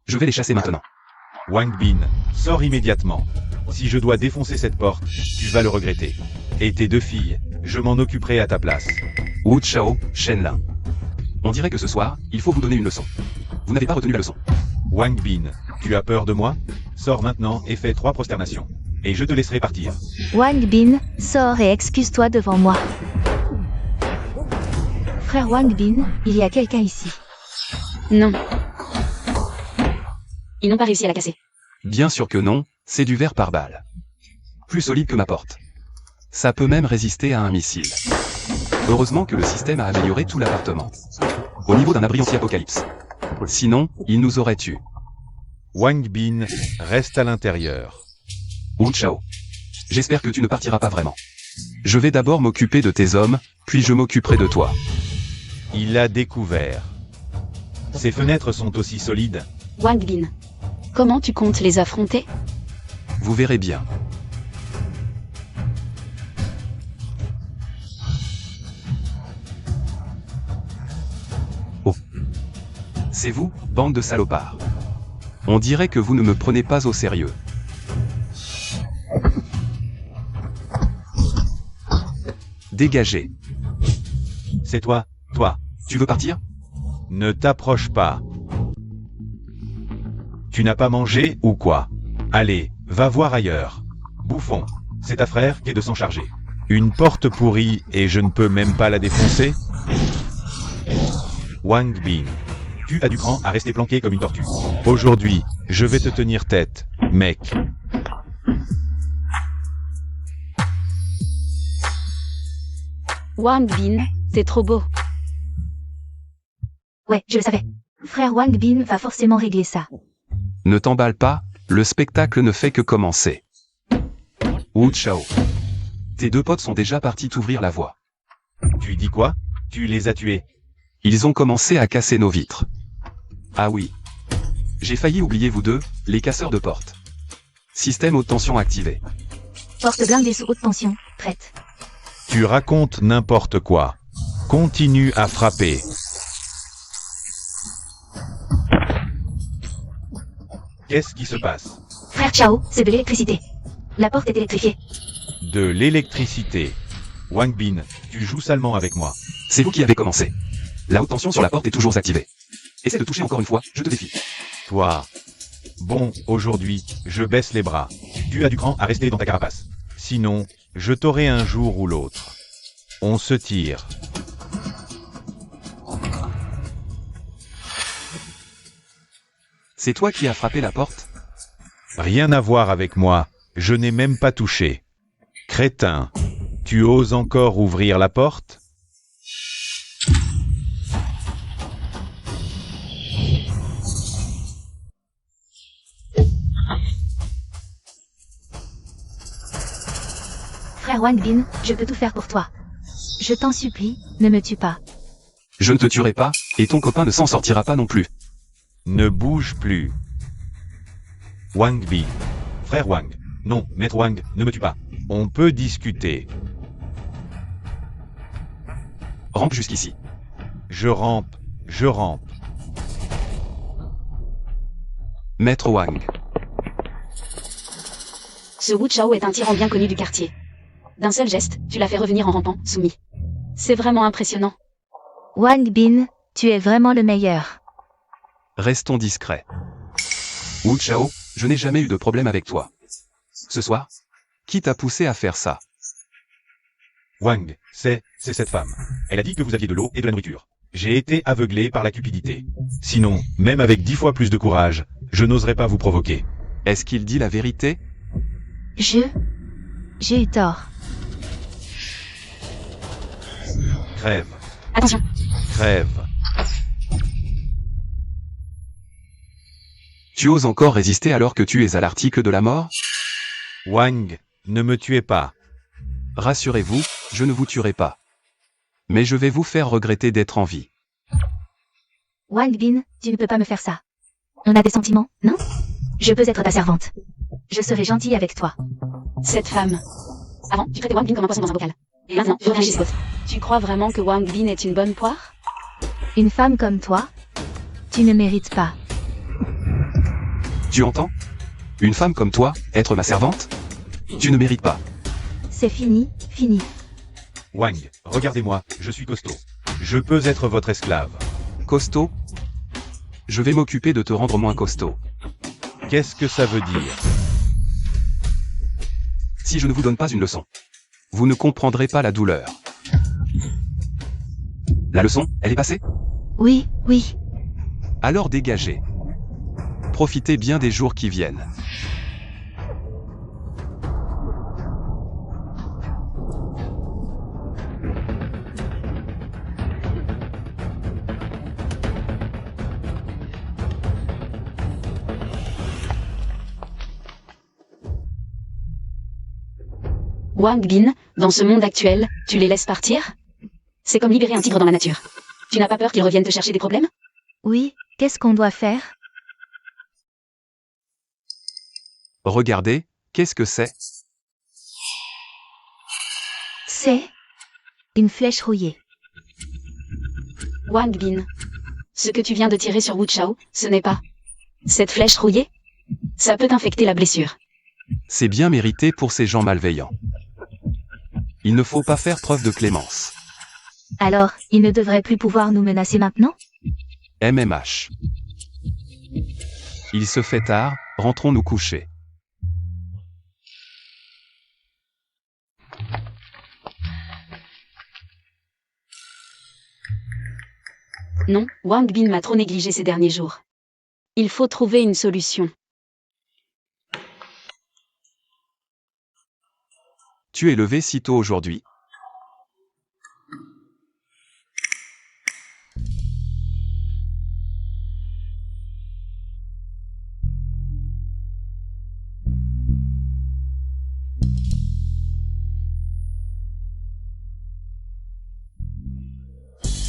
Je vais les chasser maintenant. Wang Bin, sors immédiatement. Si je dois défoncer cette porte, tu vas le regretter. Et tes deux filles, je m'en occuperai à ta place. Wu Chao, Shen Lin. On dirait que ce soir, il faut vous donner une leçon. Vous n'avez pas retenu la leçon. Wang Bin, tu as peur de moi? Sors maintenant et fais 3 prosternations. Et je te laisserai partir. Wang Bin, sors et excuse-toi devant moi. Frère Wang Bin, il y a quelqu'un ici. Non. Ils n'ont pas réussi à la casser. Bien sûr que non, c'est du verre par balle. Plus solide que ma porte. Ça peut même résister à un missile. Heureusement que le système a amélioré tout l'appartement. Au niveau d'un abri anti-apocalypse. Sinon, il nous aurait tués. Wang Bin, reste à l'intérieur. Wu Chao. J'espère que tu ne partiras pas vraiment. Je vais d'abord m'occuper de tes hommes, puis je m'occuperai de toi. Il a découvert. Ces fenêtres sont aussi solides. Wang Bin, comment tu comptes les affronter? Vous verrez bien. Oh. C'est vous, bande de salopards. On dirait que vous ne me prenez pas au sérieux. Dégagez. C'est toi, toi. Tu veux partir? Ne t'approche pas. Tu n'as pas mangé ou quoi? Allez, va voir ailleurs. Bouffon, c'est ta frère qui est de s'en charger. Une porte pourrie et je ne peux même pas la défoncer? Wang Bin, tu as du cran à rester planqué comme une tortue. Aujourd'hui, je vais te tenir tête, mec. Wang Bin, c'est trop beau. Ouais, je le savais. Frère Wang Bin va forcément régler ça. Ne t'emballe pas, le spectacle ne fait que commencer. Wu Chao. Tes deux potes sont déjà partis t'ouvrir la voie. Tu dis quoi? Tu les as tués? Ils ont commencé à casser nos vitres. Ah oui. J'ai failli oublier vous deux, les casseurs de portes. Système haute tension activé. Porte blindée sous haute tension, prête. Tu racontes n'importe quoi. Continue à frapper. Qu'est-ce qui se passe? Frère Chao, c'est de l'électricité. La porte est électrifiée. De l'électricité. Wang Bin, tu joues salement avec moi. C'est vous qui avez commencé. La haute tension sur la porte est toujours activée. Essaie de toucher encore une fois, je te défie. Toi. Bon, aujourd'hui, je baisse les bras. Tu as du cran à rester dans ta carapace. Sinon, je t'aurai un jour ou l'autre. On se tire. C'est toi qui as frappé la porte? Rien à voir avec moi, je n'ai même pas touché. Crétin, tu oses encore ouvrir la porte? Frère Wang Bin, je peux tout faire pour toi. Je t'en supplie, ne me tue pas. Je ne te tuerai pas, et ton copain ne s'en sortira pas non plus. Ne bouge plus. Wang Bin. Frère Wang. Non, maître Wang, ne me tue pas. On peut discuter. Rampe jusqu'ici. Je rampe, je rampe. Maître Wang. Ce Wu Chao est un tyran bien connu du quartier. D'un seul geste, tu l'as fait revenir en rampant, soumis. C'est vraiment impressionnant. Wang Bin, tu es vraiment le meilleur. Restons discrets. Wu Chao, je n'ai jamais eu de problème avec toi. Ce soir, qui t'a poussé à faire ça? Wang, c'est cette femme. Elle a dit que vous aviez de l'eau et de la nourriture. J'ai été aveuglé par la cupidité. Sinon, même avec 10 fois plus de courage, je n'oserais pas vous provoquer. Est-ce qu'il dit la vérité? J'ai eu tort. Crève. Attention. Crève. Tu oses encore résister alors que tu es à l'article de la mort? Wang, ne me tuez pas. Rassurez-vous, je ne vous tuerai pas. Mais je vais vous faire regretter d'être en vie. Wang Bin, tu ne peux pas me faire ça. On a des sentiments, non? Je peux être ta servante. Je serai gentille avec toi. Cette femme. Avant, tu traitais Wang Bin comme un poisson dans un bocal. Et maintenant, tu reviens chez Scott. Tu crois vraiment que Wang Bin est une bonne poire? Une femme comme toi, tu ne mérites pas. Tu entends? Une femme comme toi, être ma servante? Tu ne mérites pas. C'est fini, fini. Wang, regardez-moi, je suis costaud. Je peux être votre esclave. Costaud? Je vais m'occuper de te rendre moins costaud. Qu'est-ce que ça veut dire? Si je ne vous donne pas une leçon, vous ne comprendrez pas la douleur. La leçon, elle est passée? Oui, oui. Alors dégagez. Profitez bien des jours qui viennent. Wang Bin, dans ce monde actuel, tu les laisses partir? C'est comme libérer un tigre dans la nature. Tu n'as pas peur qu'il revienne te chercher des problèmes? Oui, qu'est-ce qu'on doit faire? Regardez, qu'est-ce que c'est? C'est une flèche rouillée. Wang Bin. Ce que tu viens de tirer sur Wu Chao, ce n'est pas cette flèche rouillée? Ça peut infecter la blessure. C'est bien mérité pour ces gens malveillants. Il ne faut pas faire preuve de clémence. Alors, il ne devrait plus pouvoir nous menacer maintenant? MMH. Il se fait tard, rentrons nous coucher. Non, Wang Bin m'a trop négligé ces derniers jours. Il faut trouver une solution. Tu es levé si tôt aujourd'hui?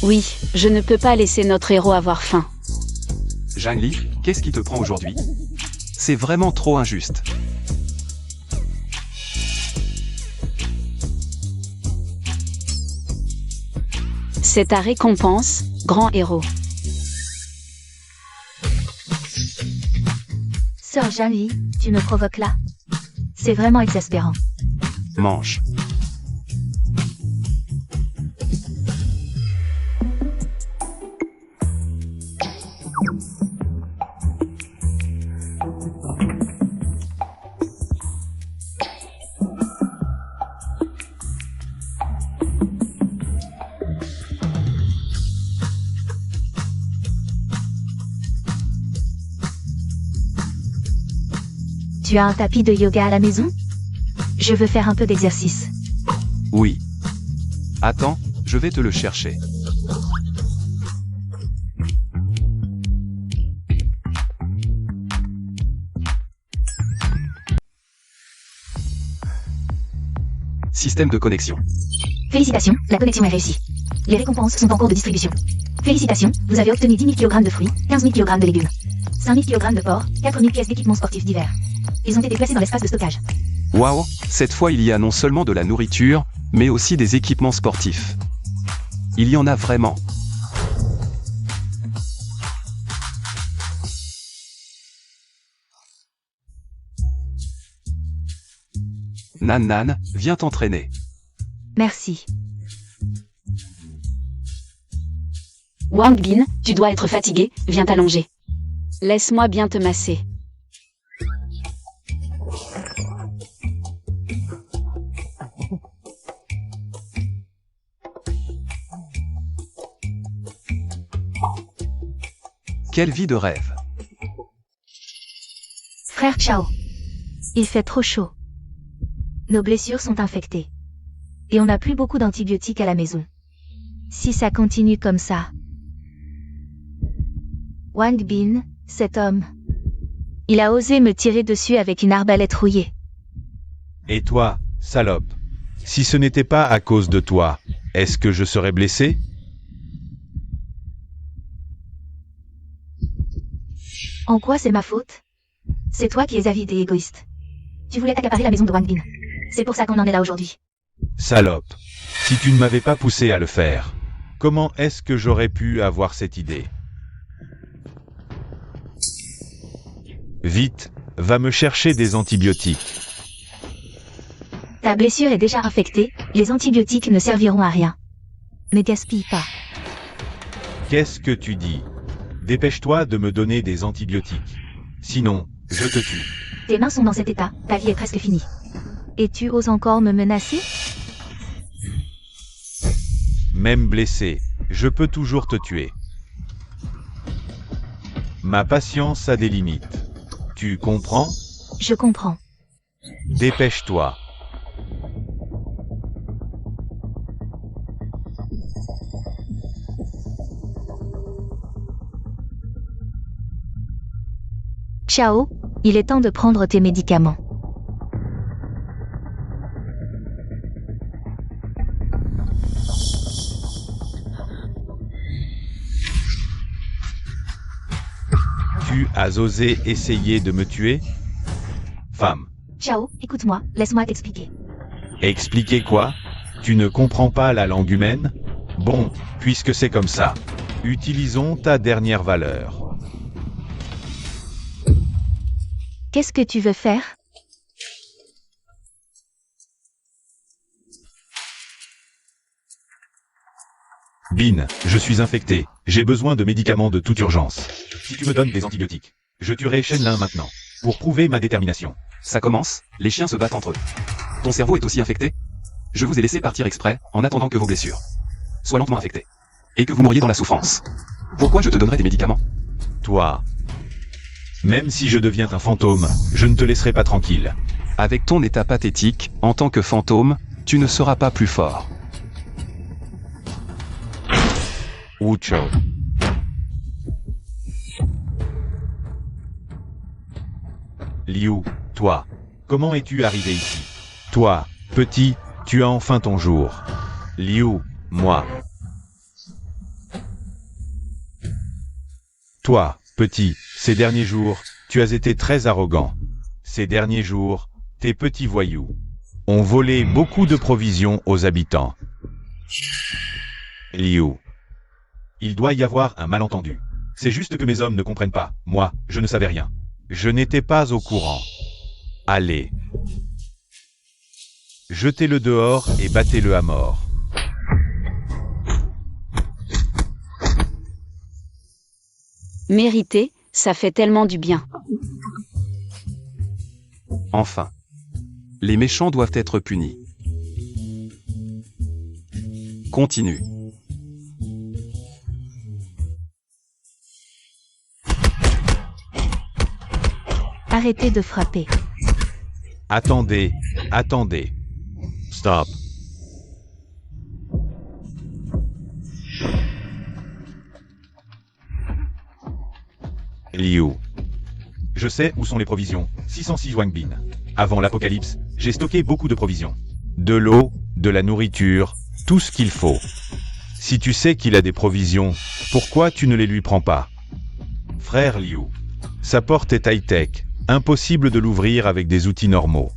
Oui, je ne peux pas laisser notre héros avoir faim. Zhang Li, qu'est-ce qui te prend aujourd'hui? C'est vraiment trop injuste. C'est ta récompense, grand héros. Sœur Jali, tu me provoques là. C'est vraiment exaspérant. Mange. Tu as un tapis de yoga à la maison? Je veux faire un peu d'exercice. Oui. Attends, je vais te le chercher. Système de connexion. Félicitations, la connexion est réussie. Les récompenses sont en cours de distribution. Félicitations, vous avez obtenu 10 000 kg de fruits, 15 000 kg de légumes, 5 000 kg de porc, 4 000 pièces d'équipements sportifs divers. Ils ont été placés dans l'espace de stockage. Waouh, cette fois il y a non seulement de la nourriture, mais aussi des équipements sportifs. Il y en a vraiment. Nan Nan, viens t'entraîner. Merci. Wang Bin, tu dois être fatigué, viens t'allonger. Laisse-moi bien te masser. Quelle vie de rêve. Frère Chao. Il fait trop chaud. Nos blessures sont infectées. Et on n'a plus beaucoup d'antibiotiques à la maison. Si ça continue comme ça. Wang Bin, cet homme. Il a osé me tirer dessus avec une arbalète rouillée. Et toi, salope, si ce n'était pas à cause de toi, est-ce que je serais blessé? En quoi c'est ma faute? C'est toi qui es avide et égoïste. Tu voulais accaparer la maison de Wang Bin. C'est pour ça qu'on en est là aujourd'hui. Salope, si tu ne m'avais pas poussé à le faire, comment est-ce que j'aurais pu avoir cette idée? Vite, va me chercher des antibiotiques. Ta blessure est déjà infectée, les antibiotiques ne serviront à rien. Ne gaspille pas. Qu'est-ce que tu dis? Dépêche-toi de me donner des antibiotiques. Sinon, je te tue. Tes mains sont dans cet état, ta vie est presque finie. Et tu oses encore me menacer? Même blessé, je peux toujours te tuer. Ma patience a des limites. Tu comprends? Je comprends. Dépêche-toi. Ciao, il est temps de prendre tes médicaments. Tu as osé essayer de me tuer? Femme. Ciao, écoute-moi, laisse-moi t'expliquer. Expliquer quoi? Tu ne comprends pas la langue humaine? Bon, puisque c'est comme ça, utilisons ta dernière valeur. Qu'est-ce que tu veux faire? Bin, je suis infecté. J'ai besoin de médicaments de toute urgence. Si tu me donnes des antibiotiques, je tuerai Shenlin maintenant, pour prouver ma détermination. Ça commence, les chiens se battent entre eux. Ton cerveau est aussi infecté? Je vous ai laissé partir exprès, en attendant que vos blessures soient lentement infectées. Et que vous mouriez dans la souffrance. Pourquoi je te donnerais des médicaments? Toi. Même si je deviens un fantôme, je ne te laisserai pas tranquille. Avec ton état pathétique, en tant que fantôme, tu ne seras pas plus fort. Wucho. Liu, toi, comment es-tu arrivé ici? Toi, petit, tu as enfin ton jour. Liu, moi. Toi, petit, ces derniers jours, tu as été très arrogant. Ces derniers jours, tes petits voyous ont volé beaucoup de provisions aux habitants. Liu. Il doit y avoir un malentendu. C'est juste que mes hommes ne comprennent pas. Moi, je ne savais rien. Je n'étais pas au courant. Allez. Jetez-le dehors et battez-le à mort. Mérité, ça fait tellement du bien. Enfin. Les méchants doivent être punis. Continue. Arrêtez de frapper. Attendez, attendez. Stop. Liu. Je sais où sont les provisions. 606 Wang Bin. Avant l'apocalypse, j'ai stocké beaucoup de provisions. De l'eau, de la nourriture, tout ce qu'il faut. Si tu sais qu'il a des provisions, pourquoi tu ne les lui prends pas? Frère Liu. Sa porte est high-tech. Impossible de l'ouvrir avec des outils normaux.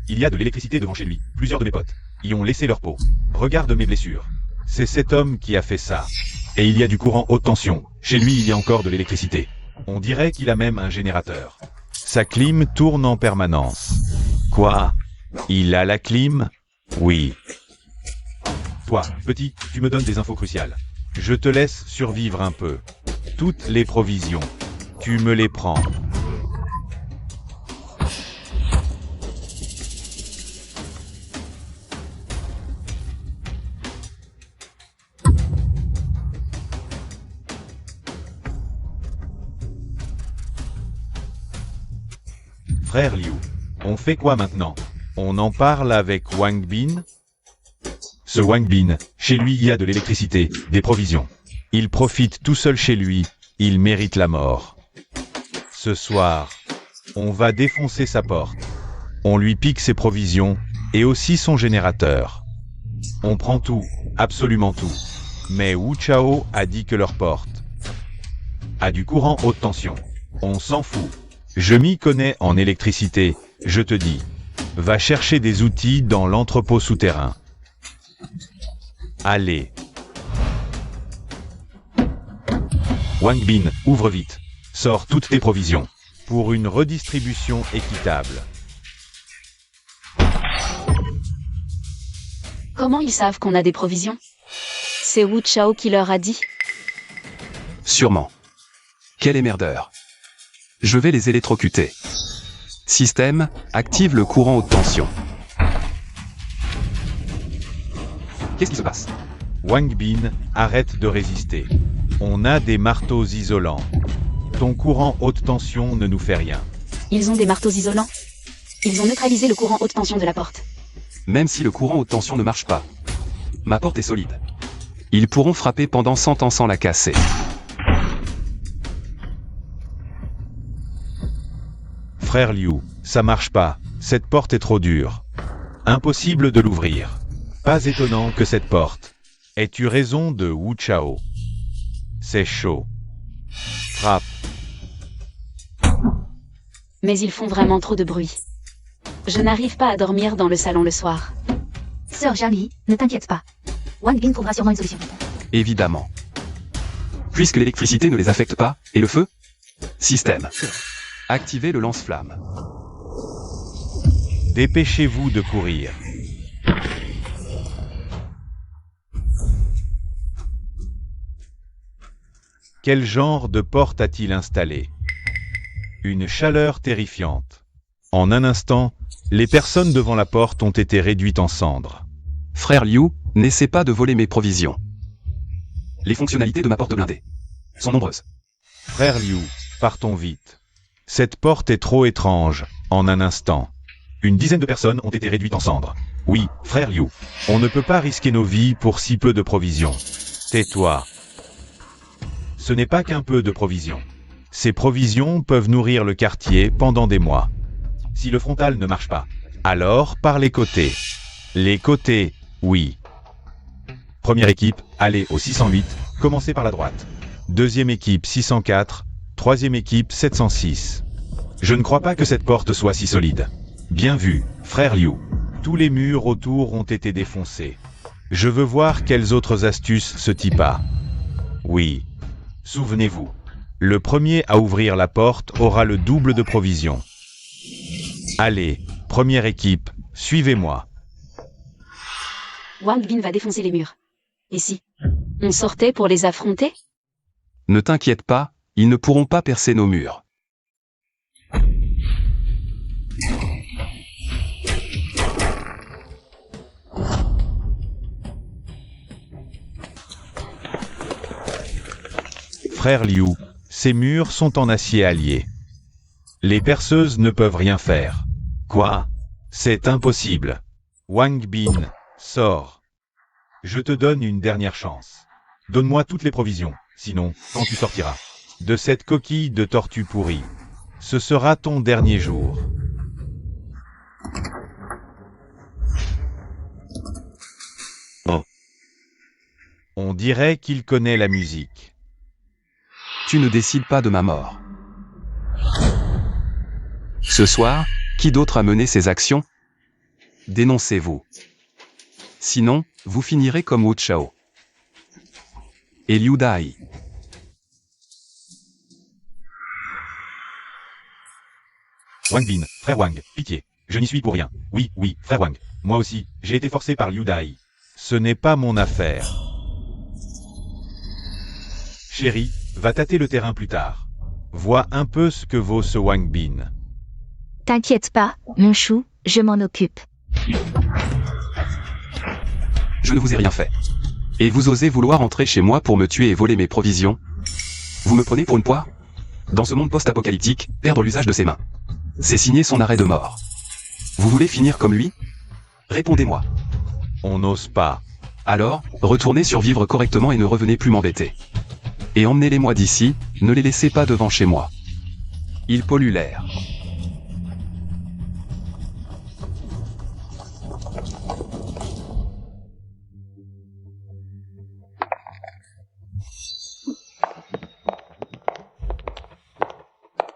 Il y a de l'électricité devant chez lui. Plusieurs de mes potes y ont laissé leur peau. Regarde mes blessures. C'est cet homme qui a fait ça. Et il y a du courant haute tension. Chez lui, il y a encore de l'électricité. On dirait qu'il a même un générateur. Sa clim tourne en permanence. Quoi? Il a la clim? Oui. Toi, petit, tu me donnes des infos cruciales. Je te laisse survivre un peu. Toutes les provisions. Tu me les prends. Frère Liu, on fait quoi maintenant? On en parle avec Wang Bin? Ce Wang Bin, chez lui il y a de l'électricité, des provisions. Il profite tout seul chez lui, il mérite la mort. Ce soir, on va défoncer sa porte. On lui pique ses provisions, et aussi son générateur. On prend tout, absolument tout. Mais Wu Chao a dit que leur porte a du courant haute tension. On s'en fout. Je m'y connais en électricité, je te dis. Va chercher des outils dans l'entrepôt souterrain. Allez. Wang Bin, ouvre vite. Sors toutes tes provisions. Pour une redistribution équitable. Comment ils savent qu'on a des provisions? C'est Wu Chao qui leur a dit? Sûrement. Quel émerdeur. Je vais les électrocuter. Système, active le courant haute tension. Qu'est-ce qui se passe? Wang Bin, arrête de résister. On a des marteaux isolants. Ton courant haute tension ne nous fait rien. Ils ont des marteaux isolants? Ils ont neutralisé le courant haute tension de la porte. Même si le courant haute tension ne marche pas. Ma porte est solide. Ils pourront frapper pendant 100 ans sans la casser. Frère Liu, ça marche pas. Cette porte est trop dure. Impossible de l'ouvrir. Pas étonnant que cette porte ait eu raison de Wu Chao. C'est chaud. Frappe. Mais ils font vraiment trop de bruit. Je n'arrive pas à dormir dans le salon le soir. Sœur Jamie, ne t'inquiète pas. Wang Bin trouvera sûrement une solution. Évidemment. Puisque l'électricité ne les affecte pas, et le feu? Système. Activez le lance-flamme. Dépêchez-vous de courir. Quel genre de porte a-t-il installé? Une chaleur terrifiante. En un instant, les personnes devant la porte ont été réduites en cendres. Frère Liu, n'essaie pas de voler mes provisions. Les fonctionnalités de ma porte blindée sont nombreuses. Frère Liu, partons vite. Cette porte est trop étrange, en un instant. Une dizaine de personnes ont été réduites en cendres. Oui, frère Liu, on ne peut pas risquer nos vies pour si peu de provisions. Tais-toi. Ce n'est pas qu'un peu de provisions. Ces provisions peuvent nourrir le quartier pendant des mois. Si le frontal ne marche pas, alors par les côtés. Les côtés, oui. Première équipe, allez au 608, commencez par la droite. Deuxième équipe 604, troisième équipe 706. Je ne crois pas que cette porte soit si solide. Bien vu, frère Liu. Tous les murs autour ont été défoncés. Je veux voir quelles autres astuces ce type a. Oui. Souvenez-vous. Le premier à ouvrir la porte aura le double de provisions. Allez, première équipe, suivez-moi. Wang Bin va défoncer les murs. Et si on sortait pour les affronter? Ne t'inquiète pas, ils ne pourront pas percer nos murs. Frère Liu, ces murs sont en acier allié. Les perceuses ne peuvent rien faire. Quoi? C'est impossible. Wang Bin, sors. Je te donne une dernière chance. Donne-moi toutes les provisions, sinon, quand tu sortiras de cette coquille de tortue pourrie, ce sera ton dernier jour. Oh. On dirait qu'il connaît la musique. Tu ne décides pas de ma mort. Ce soir, qui d'autre a mené ces actions? Dénoncez-vous. Sinon, vous finirez comme Wu Chao. Et Liu Dai. Wang Bin, frère Wang, pitié, je n'y suis pour rien. Oui, oui, frère Wang, moi aussi, j'ai été forcé par Liu Dai. Ce n'est pas mon affaire. Chérie, va tâter le terrain plus tard. Vois un peu ce que vaut ce Wang Bin. T'inquiète pas, mon chou, je m'en occupe. Je ne vous ai rien fait. Et vous osez vouloir entrer chez moi pour me tuer et voler mes provisions? Vous me prenez pour une poire? Dans ce monde post-apocalyptique, perdre l'usage de ses mains c'est signer son arrêt de mort. Vous voulez finir comme lui? Répondez-moi. On n'ose pas. Alors, retournez survivre correctement et ne revenez plus m'embêter. Et emmenez-les-moi d'ici, ne les laissez pas devant chez moi. Ils polluent l'air.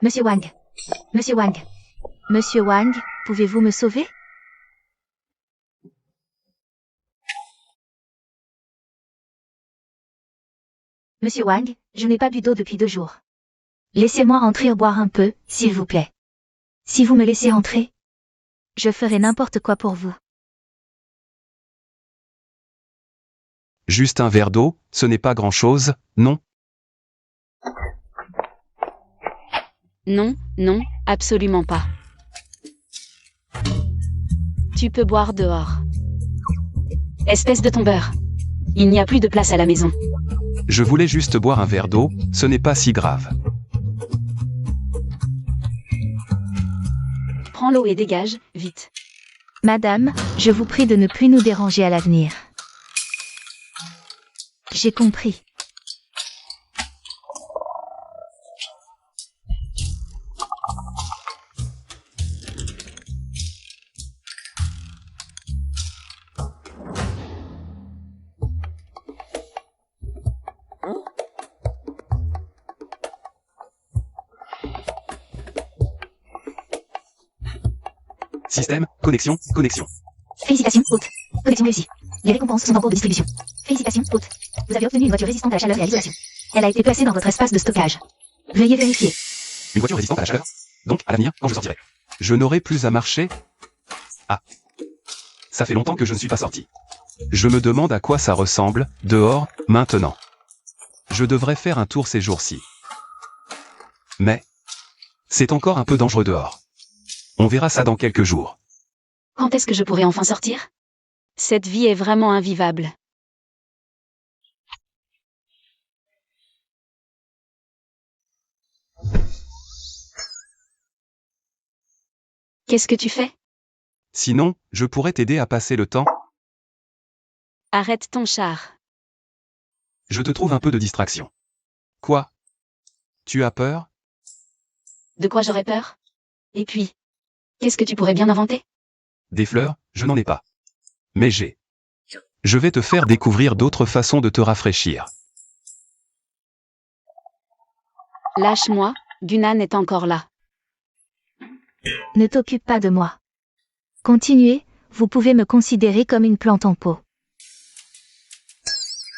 Monsieur Wang. Monsieur Wang. Monsieur Wang, pouvez-vous me sauver? Monsieur Wang, je n'ai pas bu d'eau depuis 2 jours. Laissez-moi entrer boire un peu, s'il vous plaît. Si vous me laissez entrer, je ferai n'importe quoi pour vous. Juste un verre d'eau, ce n'est pas grand-chose, non? Non, non, absolument pas. Tu peux boire dehors. Espèce de tombeur. Il n'y a plus de place à la maison. Je voulais juste boire un verre d'eau, ce n'est pas si grave. Prends l'eau et dégage, vite. Madame, je vous prie de ne plus nous déranger à l'avenir. J'ai compris. Système, connexion, connexion. Félicitations, hôte. Connexion réussie. Les récompenses sont en cours de distribution. Félicitations, hôte. Vous avez obtenu une voiture résistante à la chaleur et à l'isolation. Elle a été placée dans votre espace de stockage. Veuillez vérifier. Une voiture résistante à la chaleur? Donc, à l'avenir, quand je sortirai. Je n'aurai plus à marcher? Ah. Ça fait longtemps que je ne suis pas sorti. Je me demande à quoi ça ressemble, dehors, maintenant. Je devrais faire un tour ces jours-ci. Mais, c'est encore un peu dangereux dehors. On verra ça dans quelques jours. Quand est-ce que je pourrai enfin sortir? Cette vie est vraiment invivable. Qu'est-ce que tu fais? Sinon, je pourrais t'aider à passer le temps. Arrête ton char. Je te trouve un peu de distraction. Quoi? Tu as peur? De quoi j'aurais peur? Et puis, qu'est-ce que tu pourrais bien inventer? Des fleurs, je n'en ai pas. Mais j'ai. Je vais te faire découvrir d'autres façons de te rafraîchir. Lâche-moi, Gunan est encore là. Ne t'occupe pas de moi. Continuez, vous pouvez me considérer comme une plante en pot.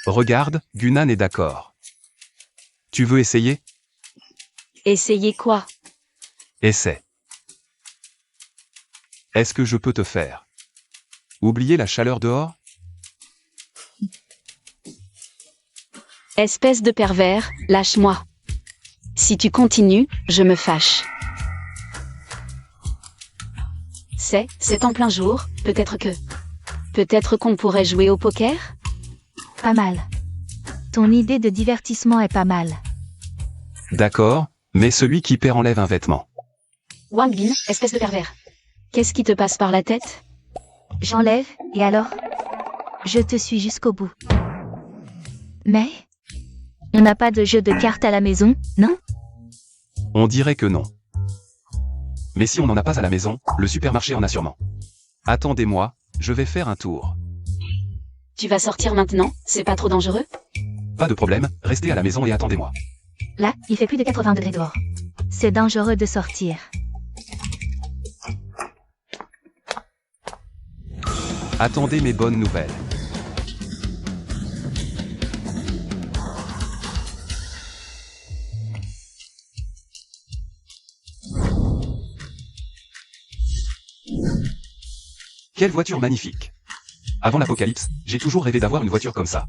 Regarde, Gunan est d'accord. Tu veux essayer? Essayez quoi? Essaie. Est-ce que je peux te faire oublier la chaleur dehors? Espèce de pervers, lâche-moi. Si tu continues, je me fâche. C'est en plein jour, Peut-être qu'on pourrait jouer au poker? Pas mal. Ton idée de divertissement est pas mal. D'accord, mais celui qui perd enlève un vêtement. Wang Bin, espèce de pervers. Qu'est-ce qui te passe par la tête? J'enlève, et alors? Je te suis jusqu'au bout. Mais on n'a pas de jeu de cartes à la maison, non? On dirait que non. Mais si on n'en a pas à la maison, le supermarché en a sûrement. Attendez-moi, je vais faire un tour. Tu vas sortir maintenant, c'est pas trop dangereux? Pas de problème, restez à la maison et attendez-moi. Là, il fait plus de 80 degrés dehors. C'est dangereux de sortir. Attendez mes bonnes nouvelles. Quelle voiture magnifique! Avant l'apocalypse, j'ai toujours rêvé d'avoir une voiture comme ça.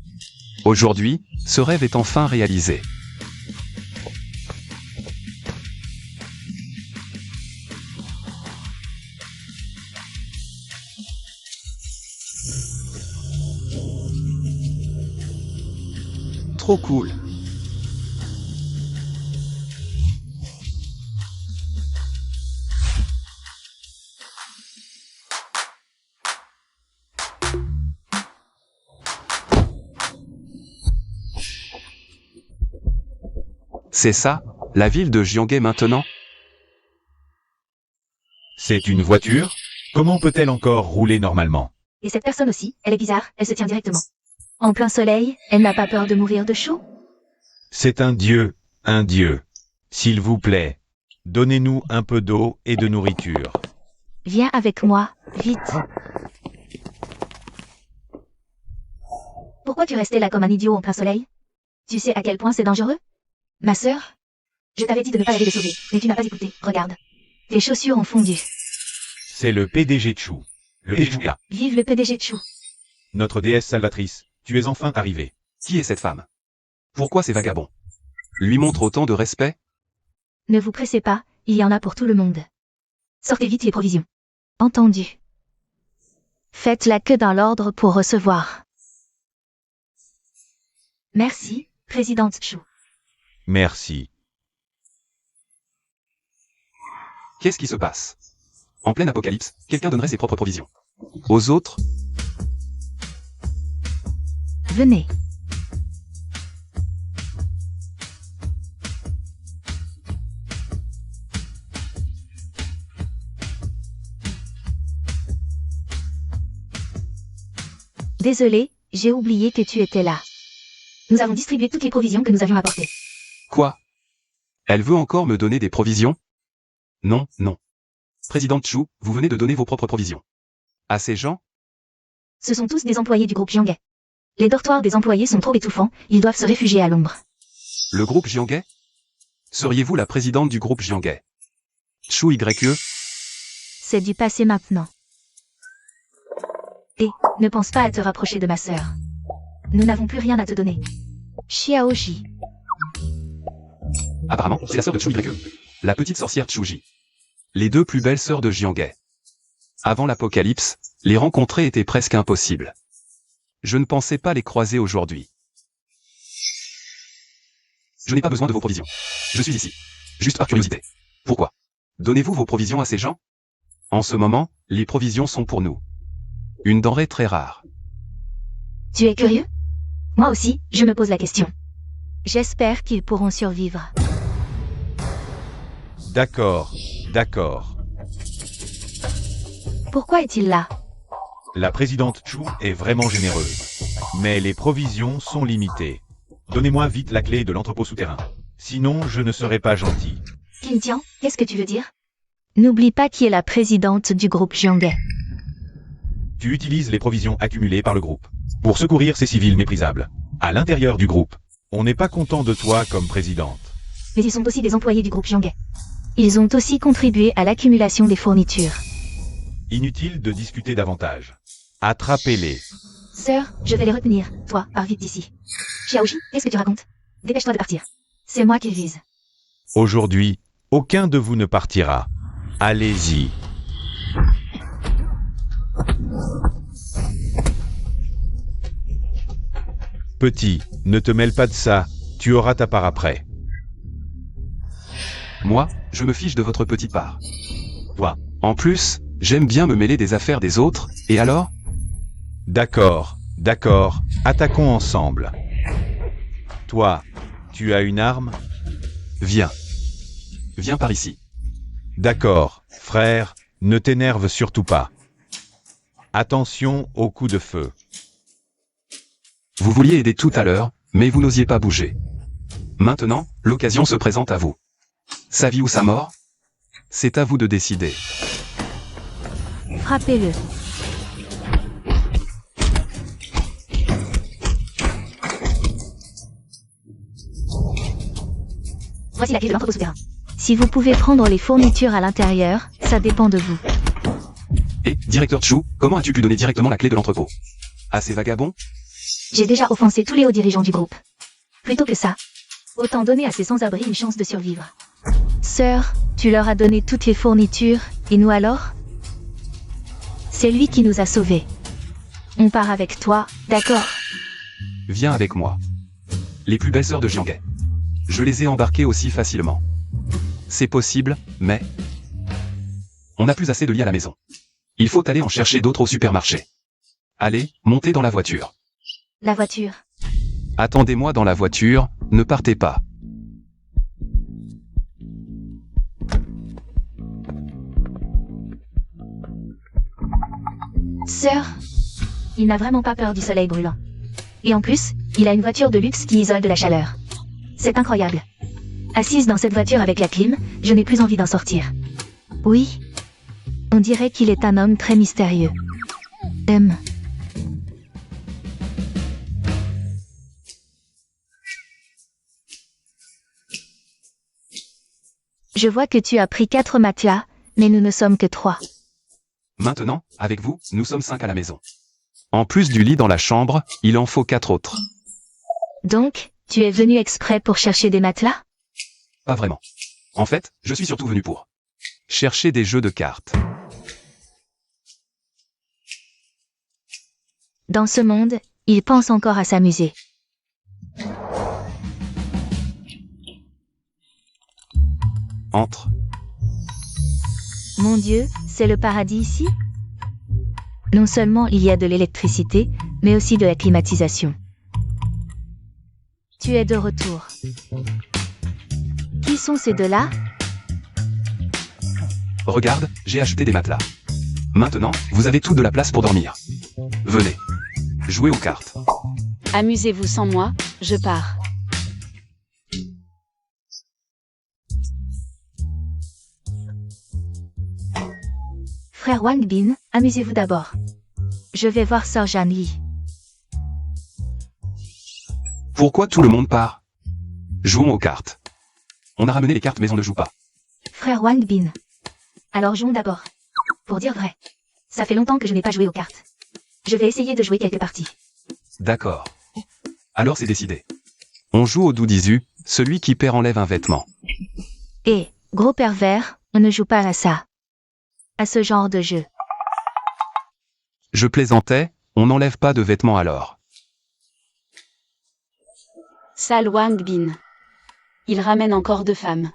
Aujourd'hui, ce rêve est enfin réalisé. Trop cool. C'est ça, la ville de Jianghe maintenant? C'est une voiture? Comment peut-elle encore rouler normalement? Et cette personne aussi, elle est bizarre, elle se tient directement. En plein soleil, elle n'a pas peur de mourir de chaud? C'est un dieu, un dieu. S'il vous plaît, donnez-nous un peu d'eau et de nourriture. Viens avec moi, vite. Pourquoi tu restais là comme un idiot en plein soleil? Tu sais à quel point c'est dangereux? Ma sœur? Je t'avais dit de ne pas aller les sauver, mais tu n'as pas écouté, regarde. Tes chaussures ont fondu. C'est le PDG Chou. Le PDG là. Vive le PDG de Chou. Notre déesse salvatrice, tu es enfin arrivée. Qui est cette femme? Pourquoi ces vagabonds lui montrent autant de respect? Ne vous pressez pas, il y en a pour tout le monde. Sortez vite les provisions. Entendu. Faites la queue dans l'ordre pour recevoir. Merci, Présidente Chou. Merci. Qu'est-ce qui se passe? En pleine apocalypse, quelqu'un donnerait ses propres provisions. Aux autres, Venez. Désolé, j'ai oublié que tu étais là. Nous avons distribué toutes les provisions que nous avions apportées. quoi? Elle veut encore me donner des provisions? Non, non. Présidente Chou, vous venez de donner vos propres provisions. À ces gens? Ce sont tous des employés du groupe Jianghe. Les dortoirs des employés sont trop étouffants, ils doivent se réfugier à l'ombre. Le groupe Jianghe? Seriez-vous la présidente du groupe Jianghe? Chou YE? C'est du passé maintenant. Et, ne pense pas à te rapprocher de ma sœur. Nous n'avons plus rien à te donner. Xiaoji. Apparemment, c'est la sœur de Chou YE. La petite sorcière Chuji. Les deux plus belles sœurs de Jianghe. Avant l'apocalypse, les rencontrer était presque impossible. Je ne pensais pas les croiser aujourd'hui. Je n'ai pas besoin de vos provisions. Je suis ici. Juste par curiosité. Pourquoi? Donnez-vous vos provisions à ces gens? En ce moment, les provisions sont pour nous. Une denrée très rare. Tu es curieux? Moi aussi, je me pose la question. J'espère qu'ils pourront survivre. D'accord, d'accord. Pourquoi est-il là? La présidente Chou est vraiment généreuse. Mais les provisions sont limitées. Donnez-moi vite la clé de l'entrepôt souterrain. Sinon, je ne serai pas gentil. Qintian, qu'est-ce que tu veux dire? N'oublie pas qui est la présidente du groupe Jianghe. Tu utilises les provisions accumulées par le groupe pour secourir ces civils méprisables. À l'intérieur du groupe, on n'est pas content de toi comme présidente. Mais ils sont aussi des employés du groupe Jianghe. Ils ont aussi contribué à l'accumulation des fournitures. Inutile de discuter davantage. Attrapez-les. Sœur, je vais les retenir. Toi, pars vite d'ici. Xiaoji, qu'est-ce que tu racontes? Dépêche-toi de partir. C'est moi qui vise. Aujourd'hui, aucun de vous ne partira. Allez-y. Petit, ne te mêle pas de ça, tu auras ta part après. Moi, je me fiche de votre petite part. Toi. En plus, j'aime bien me mêler des affaires des autres, et alors? D'accord, d'accord, attaquons ensemble. Toi, tu as une arme? Viens. Viens par ici. D'accord, frère, ne t'énerve surtout pas. Attention au coup de feu. Vous vouliez aider tout à l'heure, mais vous n'osiez pas bouger. Maintenant, l'occasion se présente à vous. Sa vie ou sa mort? C'est à vous de décider. Frappez-le. Voici la clé de l'entrepôt souterrain. Si vous pouvez prendre les fournitures à l'intérieur, ça dépend de vous. Et, directeur Chou, comment as-tu pu donner directement la clé de l'entrepôt? À ces vagabonds? J'ai déjà offensé tous les hauts dirigeants du groupe. Plutôt que ça, autant donner à ces sans-abri une chance de survivre. Sœur, tu leur as donné toutes les fournitures, et nous alors? C'est lui qui nous a sauvés. On part avec toi, d'accord? Viens avec moi. Les plus belles sœurs de Jianghe. Je les ai embarquées aussi facilement. C'est possible, mais... on n'a plus assez de lits à la maison. Il faut aller en chercher d'autres au supermarché. Allez, montez dans la voiture. La voiture. Attendez-moi dans la voiture, ne partez pas. Sœur, il n'a vraiment pas peur du soleil brûlant. Et en plus, il a une voiture de luxe qui isole de la chaleur. C'est incroyable. Assise dans cette voiture avec la clim, je n'ai plus envie d'en sortir. Oui. On dirait qu'il est un homme très mystérieux. Je vois que tu as pris 4 matelas, mais nous ne sommes que 3. Maintenant, avec vous, nous sommes 5 à la maison. En plus du lit dans la chambre, il en faut 4 autres. Donc, tu es venu exprès pour chercher des matelas? Pas vraiment. En fait, je suis surtout venu pour chercher des jeux de cartes. Dans ce monde, il pense encore à s'amuser. Entre. Mon Dieu, c'est le paradis ici? Non seulement il y a de l'électricité, mais aussi de la climatisation. Tu es de retour. Qui sont ces deux-là? Regarde, j'ai acheté des matelas. Maintenant, vous avez tout de la place pour dormir. Venez. Jouez aux cartes. Amusez-vous sans moi, je pars. Frère Wang Bin, amusez-vous d'abord. Je vais voir Sœur Jeanne Li. Pourquoi tout le monde part? Jouons aux cartes. On a ramené les cartes mais on ne joue pas. Frère Wang Bin. Alors jouons d'abord. Pour dire vrai, ça fait longtemps que je n'ai pas joué aux cartes. Je vais essayer de jouer quelques parties. D'accord. Alors c'est décidé. On joue au doudizu, celui qui perd enlève un vêtement. Et, gros pervers, on ne joue pas à ça. À ce genre de jeu. Je plaisantais, on n'enlève pas de vêtements alors. Sale Wang Bin. Il ramène encore 2 femmes.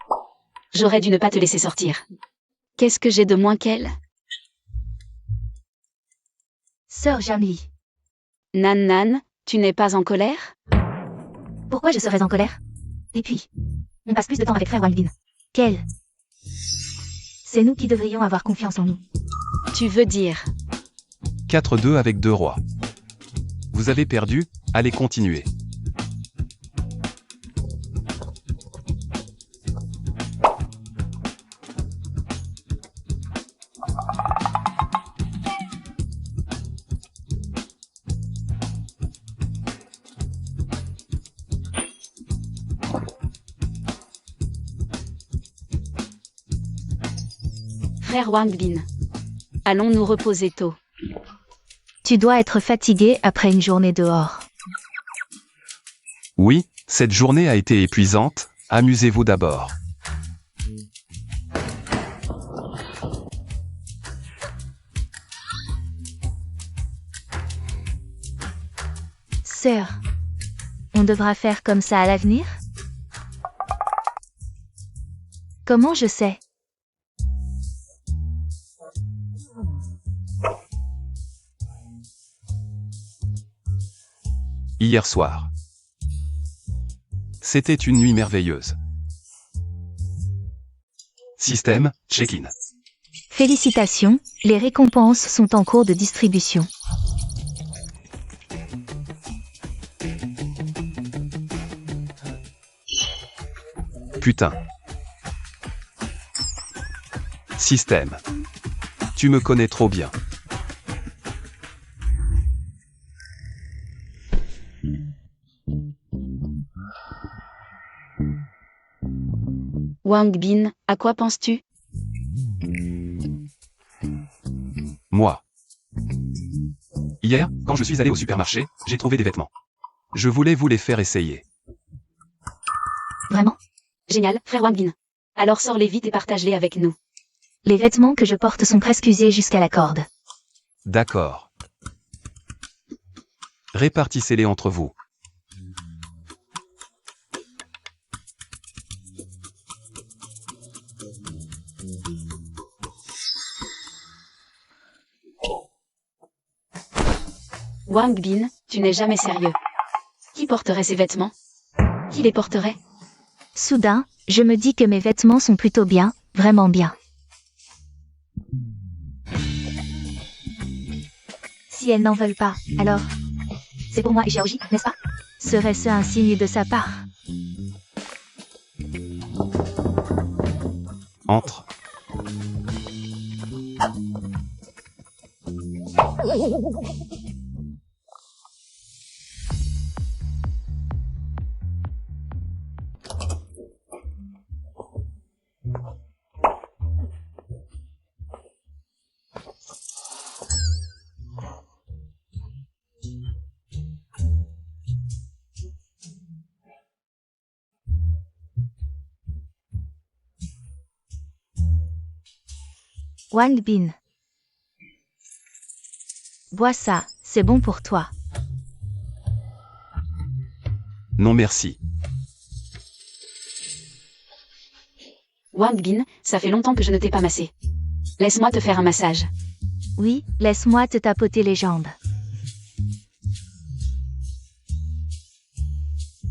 J'aurais dû ne pas te laisser sortir. Qu'est-ce que j'ai de moins qu'elle? Sœur Jeanne Li. Nan Nan, tu n'es pas en colère? Pourquoi je serais en colère? Et puis, on passe plus de temps avec Frère Wang Bin. Quel? C'est nous qui devrions avoir confiance en nous. Tu veux dire? 4-2 avec 2 rois. Vous avez perdu, allez continuer. Frère Wang Bin. Allons nous reposer tôt. Tu dois être fatigué après une journée dehors. Oui, cette journée a été épuisante, amusez-vous d'abord. Sœur, on devra faire comme ça à l'avenir? Comment je sais? Hier soir. C'était une nuit merveilleuse. Système, check-in. Félicitations, les récompenses sont en cours de distribution. Putain. Système. Tu me connais trop bien. Wang Bin, à quoi penses-tu? Moi. Hier, quand je suis allé au supermarché, j'ai trouvé des vêtements. Je voulais vous les faire essayer. Vraiment? Génial, frère Wang Bin. Alors sors-les vite et partage-les avec nous. Les vêtements que je porte sont presque usés jusqu'à la corde. D'accord. Répartissez-les entre vous. Wang Bin, tu n'es jamais sérieux. Qui porterait ces vêtements? Qui les porterait? Soudain, je me dis que mes vêtements sont plutôt bien, vraiment bien. Si elles n'en veulent pas, alors... C'est pour moi et Xiaoji, n'est-ce pas? Serait-ce un signe de sa part? Entre. Wang Bin. Bois ça, c'est bon pour toi. Non merci. Wang Bin, ça fait longtemps que je ne t'ai pas massé. Laisse-moi te faire un massage. Oui, laisse-moi te tapoter les jambes.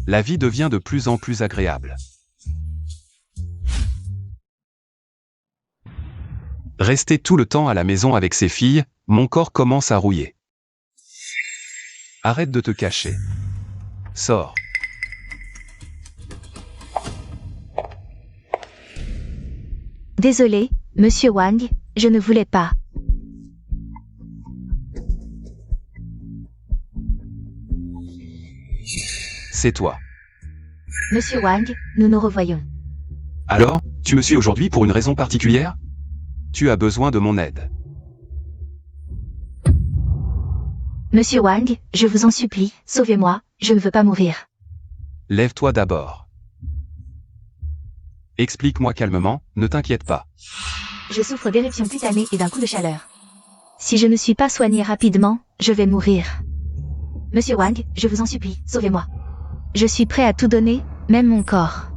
La vie devient de plus en plus agréable. Rester tout le temps à la maison avec ses filles, mon corps commence à rouiller. Arrête de te cacher. Sors. Désolé, monsieur Wang, je ne voulais pas. C'est toi. Monsieur Wang, nous nous revoyons. Alors, tu me suis aujourd'hui pour une raison particulière? Tu as besoin de mon aide. Monsieur Wang, je vous en supplie, sauvez-moi, je ne veux pas mourir. Lève-toi d'abord. Explique-moi calmement, ne t'inquiète pas. Je souffre d'éruptions cutanées et d'un coup de chaleur. Si je ne suis pas soigné rapidement, je vais mourir. Monsieur Wang, je vous en supplie, sauvez-moi. Je suis prêt à tout donner, même mon corps.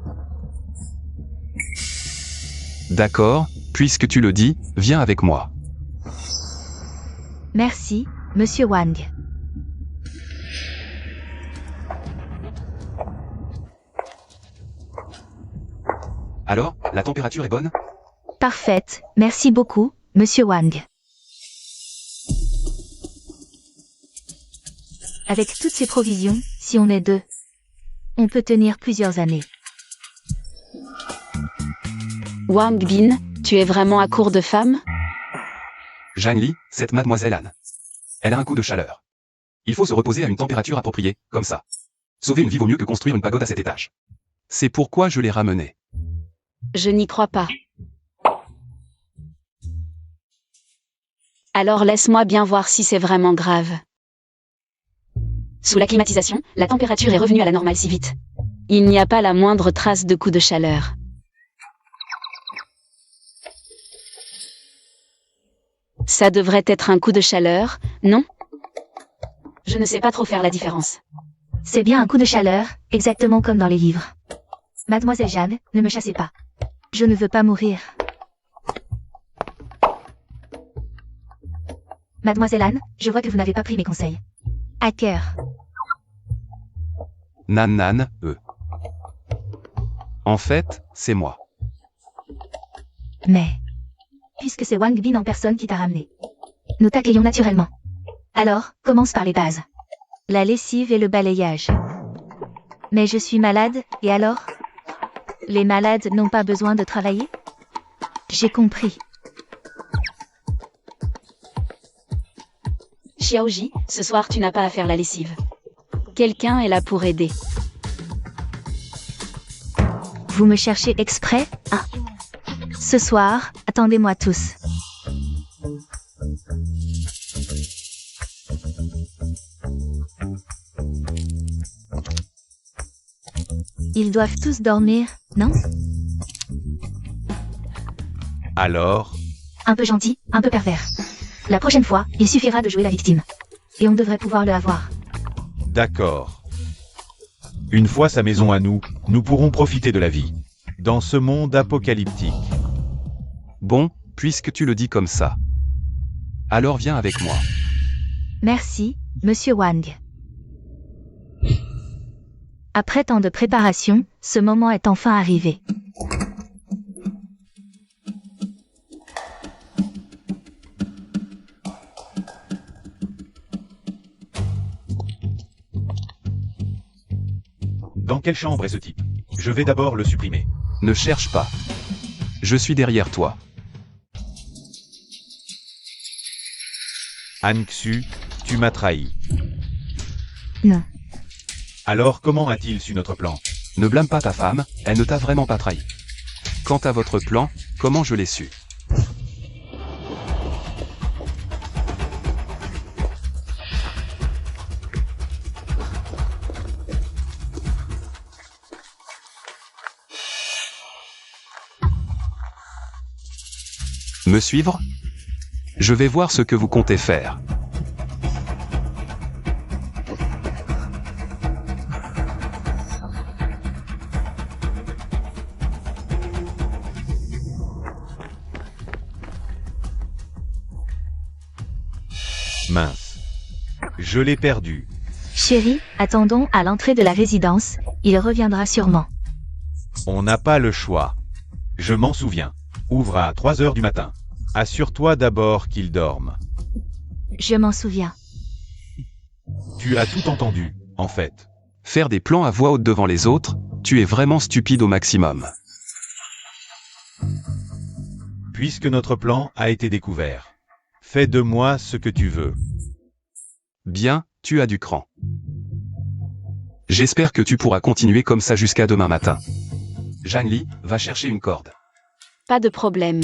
D'accord, puisque tu le dis, viens avec moi. Merci, monsieur Wang. Alors, la température est bonne? Parfaite, merci beaucoup, monsieur Wang. Avec toutes ces provisions, si on est deux, on peut tenir plusieurs années. Wang Bin, tu es vraiment à court de femmes? Zhang Li, cette mademoiselle Anne. Elle a un coup de chaleur. Il faut se reposer à une température appropriée, comme ça. Sauver une vie vaut mieux que construire une pagode à 7 étages. C'est pourquoi je l'ai ramenée. Je n'y crois pas. Alors laisse-moi bien voir si c'est vraiment grave. Sous la climatisation, la température est revenue à la normale si vite. Il n'y a pas la moindre trace de coup de chaleur. Ça devrait être un coup de chaleur, non? Je ne sais pas trop faire la différence. C'est bien un coup de chaleur, exactement comme dans les livres. Mademoiselle Jeanne, ne me chassez pas. Je ne veux pas mourir. Mademoiselle Anne, je vois que vous n'avez pas pris mes conseils. À cœur. Nan, En fait, c'est moi. Mais... puisque c'est Wang Bin en personne qui t'a ramené. Nous t'accueillons naturellement. Alors, commence par les bases. La lessive et le balayage. Mais je suis malade, et alors? Les malades n'ont pas besoin de travailler? J'ai compris. Xiaoji, ce soir tu n'as pas à faire la lessive. Quelqu'un est là pour aider. Vous me cherchez exprès? Ah. Ce soir, attendez-moi tous. Ils doivent tous dormir, non? Alors, Un peu gentil, un peu pervers. La prochaine fois, il suffira de jouer la victime. Et on devrait pouvoir le avoir. d'accord. Une fois sa maison à nous, nous pourrons profiter de la vie. Dans ce monde apocalyptique. Bon, puisque tu le dis comme ça. Alors viens avec moi. Merci, monsieur Wang. Après tant de préparation, ce moment est enfin arrivé. Dans quelle chambre est ce type? Je vais d'abord le supprimer. Ne cherche pas. Je suis derrière toi. Anxu, tu m'as trahi. Non. Alors comment a-t-il su notre plan? Ne blâme pas ta femme, elle ne t'a vraiment pas trahi. Quant à votre plan, comment je l'ai su? Me suivre? Je vais voir ce que vous comptez faire. Mince. Je l'ai perdu. Chérie, attendons à l'entrée de la résidence, il reviendra sûrement. On n'a pas le choix. Je m'en souviens. Ouvre à 3 heures du matin. Assure-toi d'abord qu'il dorme. Je m'en souviens. Tu as tout entendu, en fait. Faire des plans à voix haute devant les autres, tu es vraiment stupide au maximum. Puisque notre plan a été découvert. Fais de moi ce que tu veux. Bien, tu as du cran. J'espère que tu pourras continuer comme ça jusqu'à demain matin. Zhangli, va chercher une corde. Pas de problème.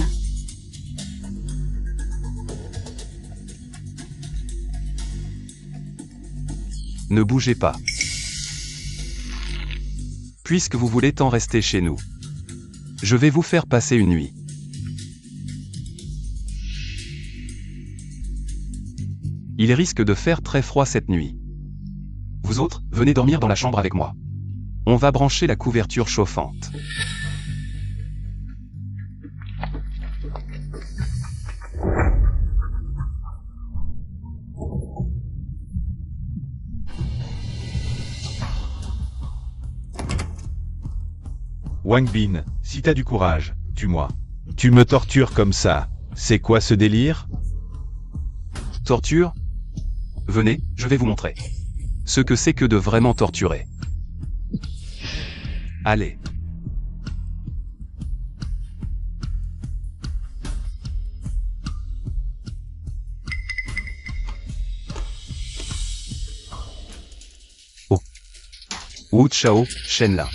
Ne bougez pas. Puisque vous voulez tant rester chez nous, je vais vous faire passer une nuit. Il risque de faire très froid cette nuit. Vous autres, venez dormir dans la chambre avec moi. On va brancher la couverture chauffante. Wang Bin, si t'as du courage, tue-moi. Tu me tortures comme ça. C'est quoi ce délire? Torture? Venez, je vais vous montrer. Ce que c'est que de vraiment torturer. Allez. Oh. Wu Chao, Shenla.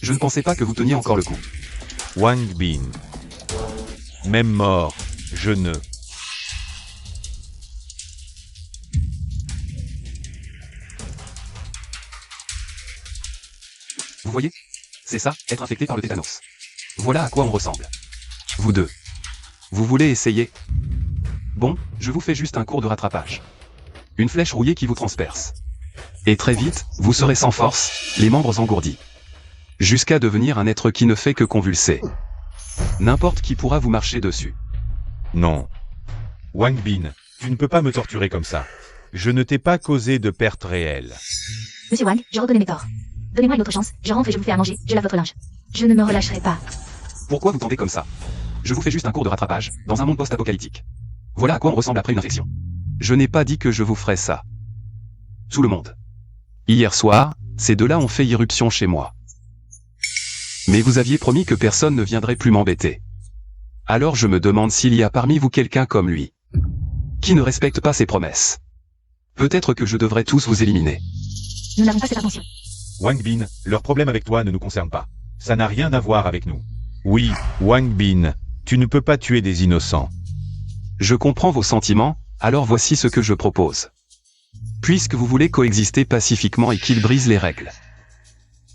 Je ne pensais pas que vous teniez encore le coup. Wang Bin. Même mort, je ne... Vous voyez? C'est ça, être infecté par le tétanos. Voilà à quoi on ressemble. Vous deux. Vous voulez essayer? Bon, je vous fais juste un cours de rattrapage. Une flèche rouillée qui vous transperce. Et très vite, vous serez sans force, les membres engourdis. Jusqu'à devenir un être qui ne fait que convulser. N'importe qui pourra vous marcher dessus. Non. Wang Bin, tu ne peux pas me torturer comme ça. Je ne t'ai pas causé de perte réelle. Monsieur Wang, je reconnais mes torts. Donnez-moi une autre chance, je rentre et je vous fais à manger, je lave votre linge. Je ne me relâcherai pas. Pourquoi vous tentez comme ça? Je vous fais juste un cours de rattrapage, dans un monde post-apocalyptique. Voilà à quoi on ressemble après une infection. Je n'ai pas dit que je vous ferais ça. Tout le monde. Hier soir, ces deux-là ont fait irruption chez moi. Mais vous aviez promis que personne ne viendrait plus m'embêter. Alors je me demande s'il y a parmi vous quelqu'un comme lui, qui ne respecte pas ses promesses. Peut-être que je devrais tous vous éliminer. Nous n'avons pas cette intention. Wang Bin, leur problème avec toi ne nous concerne pas. Ça n'a rien à voir avec nous. Oui, Wang Bin, tu ne peux pas tuer des innocents. Je comprends vos sentiments, alors voici ce que je propose. Puisque vous voulez coexister pacifiquement et qu'ils brisent les règles,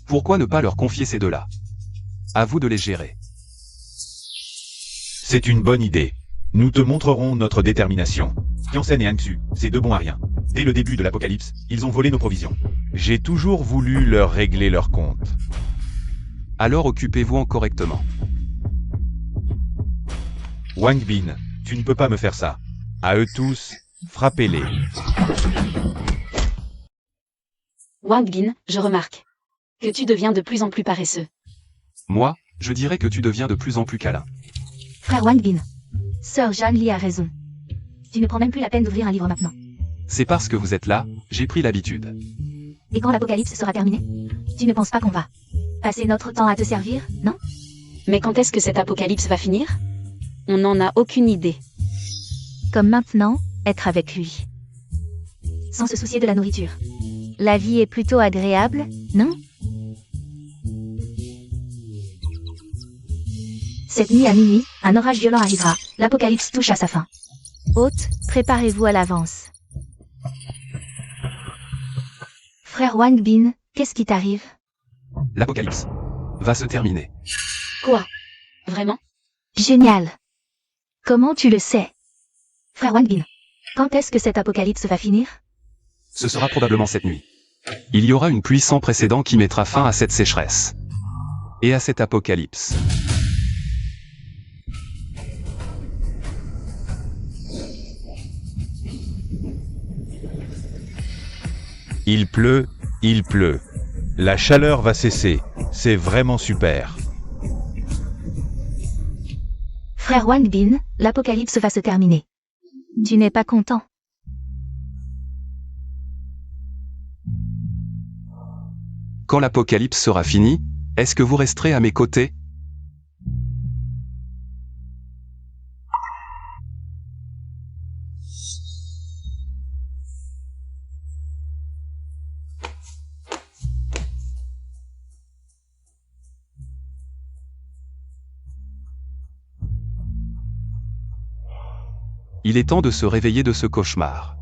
pourquoi ne pas leur confier ces deux-là? À vous de les gérer. C'est une bonne idée. Nous te montrerons notre détermination. Tiansen et Anxu, ces deux bons à rien. Dès le début de l'apocalypse, ils ont volé nos provisions. J'ai toujours voulu leur régler leur compte. Alors occupez-vous en correctement. Wang Bin, tu ne peux pas me faire ça. À eux tous, frappez-les. Wang Bin, je remarque que tu deviens de plus en plus paresseux. Moi, je dirais que tu deviens de plus en plus câlin. Frère Wang Bin. Sœur Jeanne Li a raison. Tu ne prends même plus la peine d'ouvrir un livre maintenant. C'est parce que vous êtes là, j'ai pris l'habitude. Et quand l'apocalypse sera terminé? Tu ne penses pas qu'on va passer notre temps à te servir, non? Mais quand est-ce que cet apocalypse va finir? On n'en a aucune idée. Comme maintenant, être avec lui. Sans se soucier de la nourriture. La vie est plutôt agréable, non? Cette nuit à minuit, un orage violent arrivera. L'apocalypse touche à sa fin. Hôte, préparez-vous à l'avance. Frère Wang Bin, qu'est-ce qui t'arrive? L'apocalypse va se terminer. Quoi? Vraiment? Génial. Comment tu le sais? Frère Wang Bin, quand est-ce que cet apocalypse va finir? Ce sera probablement cette nuit. Il y aura une pluie sans précédent qui mettra fin à cette sécheresse. Et à cet apocalypse. Il pleut, il pleut. La chaleur va cesser. C'est vraiment super. Frère Wang Bin, l'apocalypse va se terminer. Tu n'es pas content? Quand l'apocalypse sera fini, est-ce que vous resterez à mes côtés? Il est temps de se réveiller de ce cauchemar.